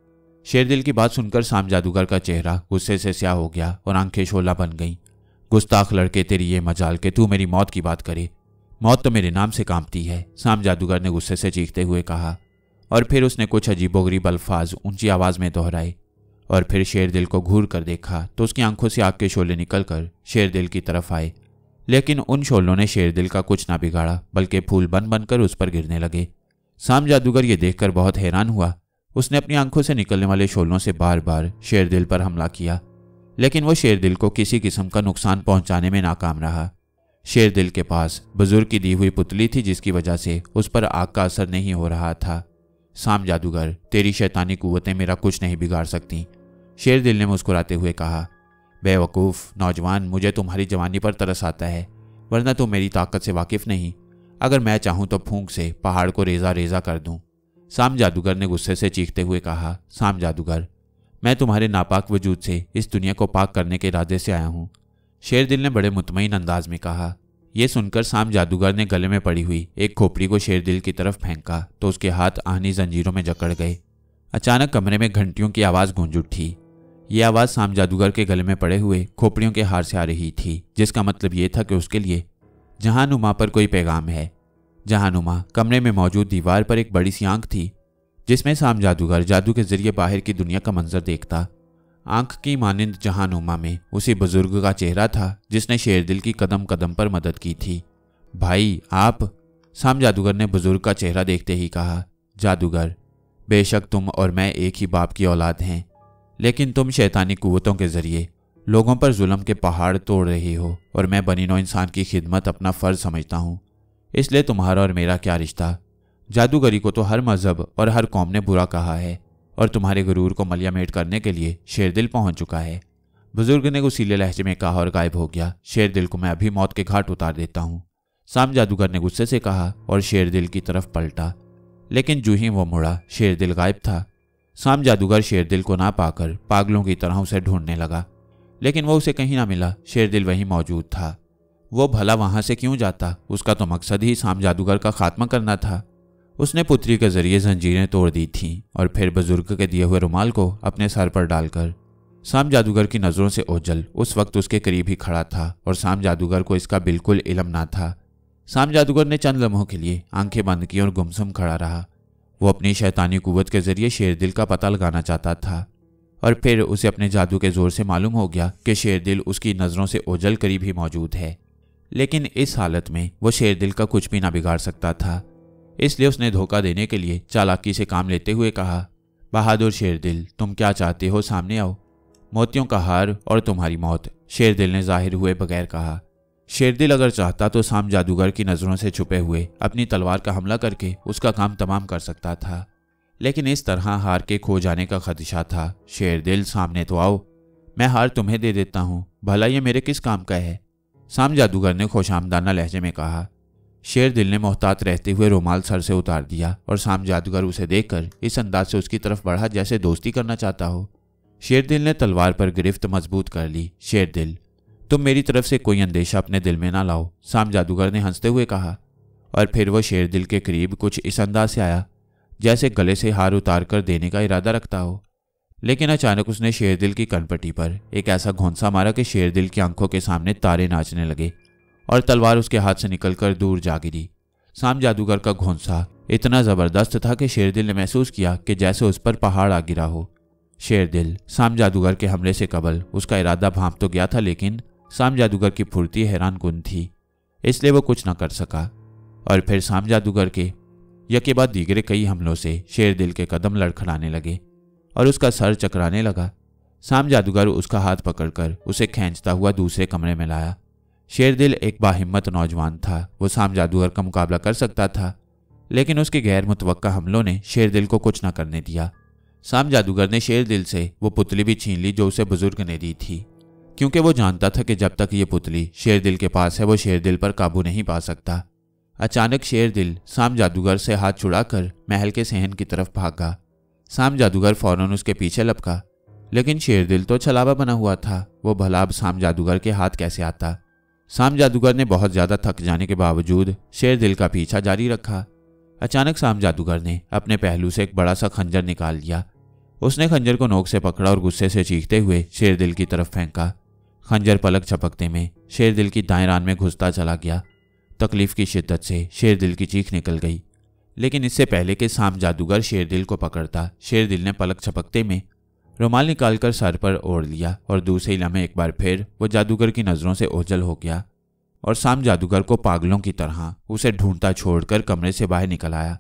शेरदिल की बात सुनकर साम जादूगर का चेहरा गुस्से से स्याह हो गया और आंखें शोला बन गईं। गुस्ताख लड़के, तेरी ये मजाल कि तू मेरी मौत की बात करे। मौत तो मेरे नाम से कांपती है, साम जादूगर ने गुस्से से चीखते हुए कहा। और फिर उसने कुछ अजीबोगरीब अल्फाज ऊंची आवाज में दोहराए और फिर शेरदिल को घूर कर देखा तो उसकी आंखों से आग के शोले निकलकर शेरदिल की तरफ आए, लेकिन उन शोलों ने शेरदिल का कुछ ना बिगाड़ा बल्कि फूल बन बनकर उस पर गिरने लगे। साम जादूगर ये देखकर बहुत हैरान हुआ। उसने अपनी आंखों से निकलने वाले शोलों से बार बार शेरदिल पर हमला किया, लेकिन वो शेरदिल को किसी किस्म का नुकसान पहुंचाने में नाकाम रहा। शेरदिल के पास बुजुर्ग की दी हुई पुतली थी जिसकी वजह से उस पर आग का असर नहीं हो रहा था। साम जादूगर, तेरी शैतानी कुव्वतें मेरा कुछ नहीं बिगाड़ सकती, शेरदिल ने मुस्कुराते हुए कहा। बेवकूफ़ नौजवान, मुझे तुम्हारी जवानी पर तरस आता है, वरना तुम मेरी ताकत से वाकिफ नहीं। अगर मैं चाहूं तो फूंक से पहाड़ को रेजा रेजा कर दूं, साम जादूगर ने गुस्से से चीखते हुए कहा। साम जादूगर, मैं तुम्हारे नापाक वजूद से इस दुनिया को पाक करने के इरादे से आया हूं, शेरदिल ने बड़े मुतमईन अंदाज में कहा। यह सुनकर साम जादूगर ने गले में पड़ी हुई एक खोपड़ी को शेरदिल की तरफ फेंका तो उसके हाथ आहनी जंजीरों में जकड़ गए। अचानक कमरे में घंटियों की आवाज़ गूंज उठी। यह आवाज़ साम जादूगर के गले में पड़े हुए खोपड़ियों के हार से आ रही थी, जिसका मतलब ये था कि उसके लिए जहानुमा पर कोई पैगाम है। जहानुमा कमरे में मौजूद दीवार पर एक बड़ी सी आंख थी जिसमें साम जादूगर जादू के जरिए बाहर की दुनिया का मंजर देखता। आंख की मानिंद जहानुमा में उसी बुजुर्ग का चेहरा था जिसने शेरदिल की कदम कदम पर मदद की थी। भाई आप, साम जादूगर ने बुजुर्ग का चेहरा देखते ही कहा। जादूगर, बेशक तुम और मैं एक ही बाप की औलाद हैं, लेकिन तुम शैतानी कुव्वतों के जरिए लोगों पर जुल्म के पहाड़ तोड़ रही हो और मैं बनीनो इंसान की खिदमत अपना फ़र्ज समझता हूँ, इसलिए तुम्हारा और मेरा क्या रिश्ता। जादूगरी को तो हर मजहब और हर कौम ने बुरा कहा है और तुम्हारे गुरूर को मलियामेट करने के लिए शेरदिल पहुंच चुका है, बुजुर्ग ने गुस्सीले लहजे में कहा और गायब हो गया। शेरदिल को मैं अभी मौत के घाट उतार देता हूँ, साम जादूगर ने गुस्से से कहा और शेरदिल की तरफ पलटा, लेकिन जूं ही वो मुड़ा शेरदिल गायब था। साम जादूगर शेरदिल को ना पाकर पागलों की तरह उसे ढूंढने लगा, लेकिन वो उसे कहीं ना मिला। शेरदिल वहीं मौजूद था। वो भला वहां से क्यों जाता? उसका तो मकसद ही साम जादूगर का खात्मा करना था। उसने पुत्री के जरिए जंजीरें तोड़ दी थीं और फिर बुजुर्ग के दिए हुए रुमाल को अपने सर पर डालकर साम जादूगर की नज़रों से ओझल उस वक्त उसके करीब ही खड़ा था और साम जादूगर को इसका बिल्कुल इल्म ना था। साम जादूगर ने चंद लम्हों के लिए आंखें बंद की और गुमसुम खड़ा रहा। वो अपनी शैतानी कुव्वत के जरिए शेरदिल का पता लगाना चाहता था और फिर उसे अपने जादू के जोर से मालूम हो गया कि शेरदिल उसकी नज़रों से ओझल करीब ही मौजूद है। लेकिन इस हालत में वो शेरदिल का कुछ भी ना बिगाड़ सकता था। इसलिए उसने धोखा देने के लिए चालाकी से काम लेते हुए कहा, बहादुर शेरदिल, तुम क्या चाहते हो, सामने आओ। मोतियों का हार और तुम्हारी मौत, शेरदिल ने जाहिर हुए बगैर कहा। शेरदिल अगर चाहता तो साम जादूगर की नज़रों से छुपे हुए अपनी तलवार का हमला करके उसका काम तमाम कर सकता था, लेकिन इस तरह हार के खो जाने का खदशा था। शेरदिल, सामने तो आओ, मैं हार तुम्हें दे देता हूँ, भला ये मेरे किस काम का है, साम जादूगर ने खुशामदाना लहजे में कहा। शेरदिल ने मोहतात रहते हुए रुमाल सर से उतार दिया और साम जादूगर उसे देखकर इस अंदाज से उसकी तरफ बढ़ा जैसे दोस्ती करना चाहता हो। शेरदिल ने तलवार पर गिरफ्त मजबूत कर ली। शेरदिल, तुम मेरी तरफ से कोई अंदेशा अपने दिल में ना लाओ, साम जादूगर ने हंसते हुए कहा। और फिर वो शेरदिल के करीब कुछ इस अंदाज से आया जैसे गले से हार उतार कर देने का इरादा रखता हो। लेकिन अचानक उसने शेरदिल की कनपटी पर एक ऐसा घोंसा मारा कि शेरदिल की आंखों के सामने तारे नाचने लगे और तलवार उसके हाथ से निकलकर दूर जा गिरी। साम जादूगर का घोंसा इतना जबरदस्त था कि शेरदिल ने महसूस किया कि जैसे उस पर पहाड़ आ गिरा हो। शेरदिल, साम जादूगर के हमले से कबल उसका इरादा भांप तो गया था, लेकिन साम जादूगर की फुर्ती हैरान कुन थी, इसलिए वो कुछ न कर सका। और फिर साम जादूगर के यके बाद दीगरे कई हमलों से शेरदिल के कदम लड़खड़ाने लगे और उसका सर चकराने लगा। साम जादूगर उसका हाथ पकड़कर उसे खींचता हुआ दूसरे कमरे में लाया। शेरदिल एक बाहिम्मत नौजवान था, वो साम जादूगर का मुकाबला कर सकता था, लेकिन उसके गैर मुतवक्का हमलों ने शेरदिल को कुछ न करने दिया। साम जादूगर ने शेरदिल से वो पुतली भी छीन ली जो उसे बुजुर्ग ने दी थी, क्योंकि वो जानता था कि जब तक ये पुतली शेरदिल के पास है वो शेरदिल पर काबू नहीं पा सकता। अचानक शेरदिल साम जादूगर से हाथ छुड़ाकर महल के सहन की तरफ भागा। साम जादूगर फौरन उसके पीछे लपका, लेकिन शेरदिल तो छलावा बना हुआ था, वो भला अब साम जादूगर के हाथ कैसे आता। साम जादूगर ने बहुत ज्यादा थक जाने के बावजूद शेरदिल का पीछा जारी रखा। अचानक साम जादूगर ने अपने पहलू से एक बड़ा सा खंजर निकाल लिया। उसने खंजर को नोक से पकड़ा और गुस्से से चीखते हुए शेरदिल की तरफ फेंका। खंजर पलक झपकते में शेरदिल की दाएं रान में घुसता चला गया। तकलीफ की शिद्दत से शेरदिल की चीख निकल गई, लेकिन इससे पहले कि साम जादूगर शेरदिल को पकड़ता, शेरदिल ने पलक झपकते में रुमाल निकालकर सर पर ओढ़ लिया और दूसरे लम्हे एक बार फिर वो जादूगर की नज़रों से ओझल हो गया और साम जादूगर को पागलों की तरह उसे ढूंढता छोड़कर कमरे से बाहर निकल आया।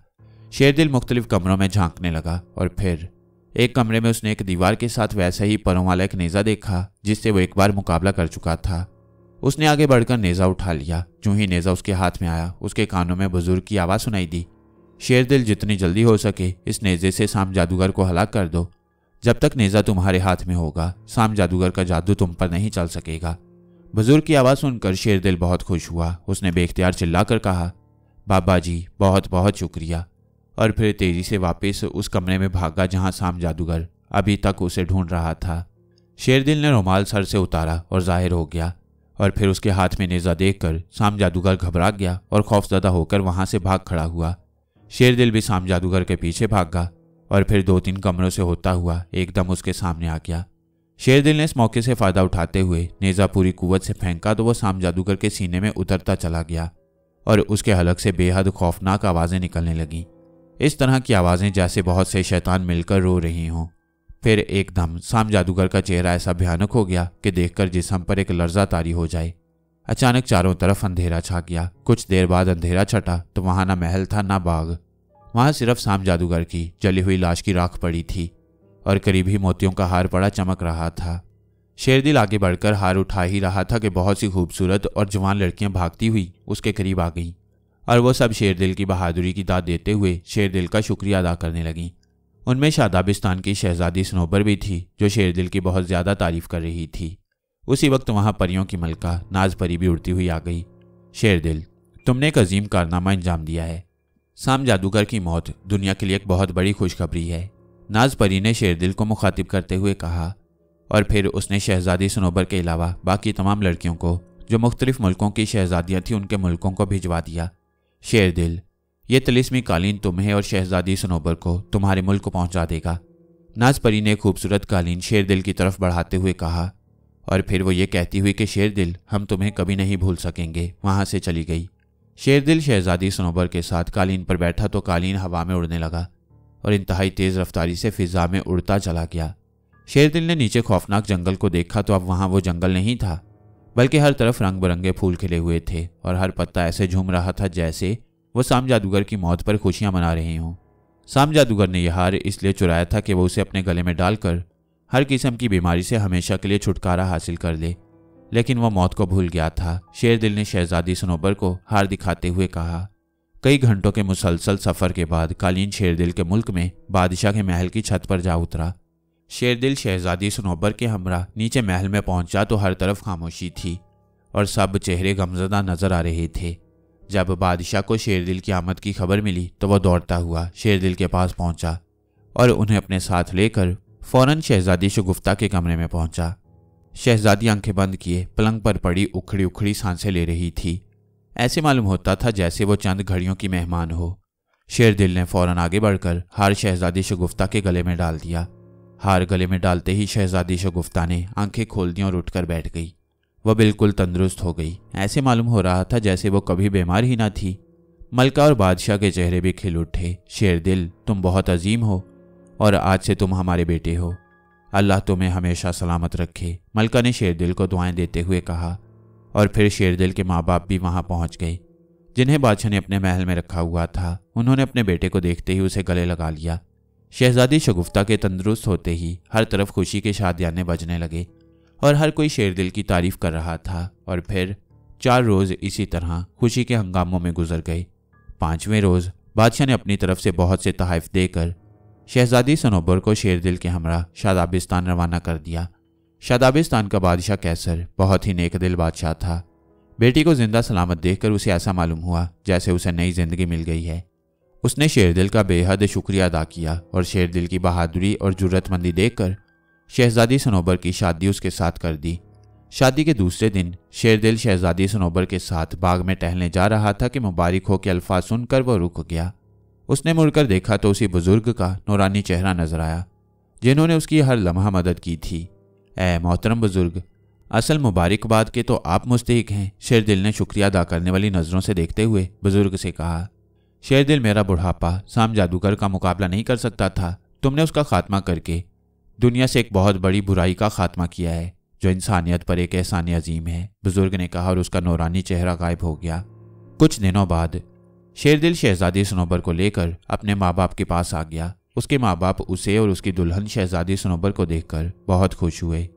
शेरदिल मुख्तलिफ कमरों में झांकने लगा और फिर एक कमरे में उसने एक दीवार के साथ वैसे ही परों वाला एक नेज़ा देखा जिससे वो एक बार मुकाबला कर चुका था। उसने आगे बढ़कर नेज़ा उठा लिया। जो ही नेज़ा उसके हाथ में आया, उसके कानों में बुजुर्ग की आवाज़ सुनाई दी, शेरदिल, जितनी जल्दी हो सके इस नेज़े से साम जादूगर को हलाक कर दो। जब तक नेज़ा तुम्हारे हाथ में होगा साम जादूगर का जादू तुम पर नहीं चल सकेगा। बुजुर्ग की आवाज़ सुनकर शेरदिल बहुत खुश हुआ। उसने बेख्तियार चिल्लाकर कहा, बाबा जी, बहुत बहुत शुक्रिया, और फिर तेजी से वापस उस कमरे में भागा जहां साम जादूगर अभी तक उसे ढूंढ रहा था। शेरदिल ने रुमाल सर से उतारा और जाहिर हो गया, और फिर उसके हाथ में नेज़ा देखकर साम जादूगर घबरा गया और खौफजदा होकर वहां से भाग खड़ा हुआ। शेरदिल भी साम जादूगर के पीछे भागा और फिर 2-3 कमरों से होता हुआ एकदम उसके सामने आ गया। शेरदिल ने इस मौके से फायदा उठाते हुए नेज़ा पूरी कुव्वत से फेंका तो वह साम जादूगर के सीने में उतरता चला गया और उसके हलक से बेहद खौफनाक आवाज़ें निकलने लगीं। इस तरह की आवाज़ें जैसे बहुत से शैतान मिलकर रो रही हों। फिर एकदम साम जादूगर का चेहरा ऐसा भयानक हो गया कि देखकर जिस्म पर एक लर्जा तारी हो जाए। अचानक चारों तरफ अंधेरा छा गया। कुछ देर बाद अंधेरा छटा तो वहां ना महल था ना बाग, वहां सिर्फ साम जादूगर की जली हुई लाश की राख पड़ी थी और करीब ही मोतियों का हार पड़ा चमक रहा था। शेरदिल आगे बढ़कर हार उठा ही रहा था कि बहुत सी खूबसूरत और जवान लड़कियां भागती हुई उसके करीब आ गईं और वो सब शेरदिल की बहादुरी की दाद देते हुए शेरदिल का शुक्रिया अदा करने लगीं। उनमें शादाबिस्तान की शहजादी सनोबर भी थी जो शेरदिल की बहुत ज़्यादा तारीफ कर रही थी। उसी वक्त वहां परियों की मलका नाज परी भी उड़ती हुई आ गई। शेरदिल, तुमने एक अजीम कारनामा अंजाम दिया है। साम जादूगर की मौत दुनिया के लिए एक बहुत बड़ी खुशखबरी है, नाज परी ने शेरदिल को मुखातिब करते हुए कहा, और फिर उसने शहजादी सनोबर के अलावा बाकी तमाम लड़कियों को जो मुख्तलिफ मुल्कों की शहजादियाँ थीं उनके मुल्कों को भिजवा दिया। शेरदिल, ये तिलिस्मी कालीन तुम्हें और शहजादी सनोबर को तुम्हारे मुल्क पहुंचा देगा। नाज परी ने खूबसूरत कालीन शेरदिल की तरफ बढ़ाते हुए कहा, और फिर वो ये कहती हुई कि शेरदिल, हम तुम्हें कभी नहीं भूल सकेंगे, वहां से चली गई। शेरदिल शहजादी सनोबर के साथ कालीन पर बैठा तो कालीन हवा में उड़ने लगा। और इंतहाई तेज रफ्तारी से फिजा में उड़ता चला गया। शेरदिल ने नीचे खौफनाक जंगल को देखा तो अब वहां वो जंगल नहीं था, बल्कि हर तरफ रंग बिरंगे फूल खिले हुए थे और हर पत्ता ऐसे झूम रहा था जैसे वो साम जादूगर की मौत पर खुशियां मना रहे हों। साम जादूगर ने यह हार इसलिए चुराया था कि वो उसे अपने गले में डालकर हर किस्म की बीमारी से हमेशा के लिए छुटकारा हासिल कर ले, लेकिन वो मौत को भूल गया था। शेरदिल ने शहजादी सनोबर को हार दिखाते हुए कहा। कई घंटों के मुसलसल सफर के बाद कालीन शेरदिल के मुल्क में बादशाह के महल की छत पर जा उतरा। शेरदिल शहजादी सनोबर के हमरा नीचे महल में पहुंचा तो हर तरफ खामोशी थी और सब चेहरे गमजदा नजर आ रहे थे। जब बादशाह को शेरदिल की आमद की खबर मिली तो वह दौड़ता हुआ शेरदिल के पास पहुंचा और उन्हें अपने साथ लेकर फौरन शहजादी शगुफ्ता के कमरे में पहुंचा। शहजादी आंखें बंद किए पलंग पर पड़ी उखड़ी उखड़ी सांसें ले रही थी। ऐसे मालूम होता था जैसे वो चंद घड़ियों की मेहमान हो। शेरदिल ने फौरन आगे बढ़कर हार शहजादी शगुफ्ता के गले में डाल दिया। हार गले में डालते ही शहजादी शगुफ्ता ने आंखें खोल दी और उठकर बैठ गई। वह बिल्कुल तंदुरुस्त हो गई। ऐसे मालूम हो रहा था जैसे वो कभी बीमार ही ना थी। मलका और बादशाह के चेहरे भी खिल उठे। शेरदिल, तुम बहुत अजीम हो और आज से तुम हमारे बेटे हो। अल्लाह तुम्हें हमेशा सलामत रखे, मलका ने शेरदिल को दुआएं देते हुए कहा। और फिर शेरदिल के माँ बाप भी वहां पहुंच गए, जिन्हें बादशाह ने अपने महल में रखा हुआ था। उन्होंने अपने बेटे को देखते ही उसे गले लगा लिया। शहजादी शगुफ्ता के तंदुरुस्त होते ही हर तरफ खुशी के शादियाने बजने लगे और हर कोई शेरदिल की तारीफ कर रहा था। और फिर 4 रोज इसी तरह खुशी के हंगामों में गुजर गए। 5वें रोज बादशाह ने अपनी तरफ से बहुत से तोहफे देकर शहजादी सनोबर को शेरदिल के हमरा शादाबिस्तान रवाना कर दिया। शादाबिस्तान का बादशाह कैसर बहुत ही नेक दिल बादशाह था। बेटी को जिंदा सलामत देखकर उसे ऐसा मालूम हुआ जैसे उसे नई जिंदगी मिल गई है। उसने शेरदिल का बेहद शुक्रिया अदा किया और शेरदिल की बहादुरी और जुर्रतमंदी देखकर शहजादी सनोबर की शादी उसके साथ कर दी। शादी के दूसरे दिन शेरदिल शहजादी सनोबर के साथ बाग में टहलने जा रहा था कि मुबारक हो के अल्फाज सुनकर वो रुक गया। उसने मुड़कर देखा तो उसी बुजुर्ग का नूरानी चेहरा नजर आया जिन्होंने उसकी हर लम्हा मदद की थी। ए मोहतरम बुजुर्ग, असल मुबारकबाद के तो आप मुस्तहिक हैं, शेरदिल ने शुक्रिया अदा करने वाली नजरों से देखते हुए बुजुर्ग से कहा। शेरदिल, मेरा बुढ़ापा साम जादूगर का मुकाबला नहीं कर सकता था। तुमने उसका खात्मा करके दुनिया से एक बहुत बड़ी बुराई का खात्मा किया है जो इंसानियत पर एक एहसान अजीम है, बुजुर्ग ने कहा और उसका नूरानी चेहरा गायब हो गया। कुछ दिनों बाद शेरदिल शहजादी सनोबर को लेकर अपने माँ बाप के पास आ गया। उसके माँ बाप उसे और उसकी दुल्हन शहजादी सनोबर को देखकर बहुत खुश हुए।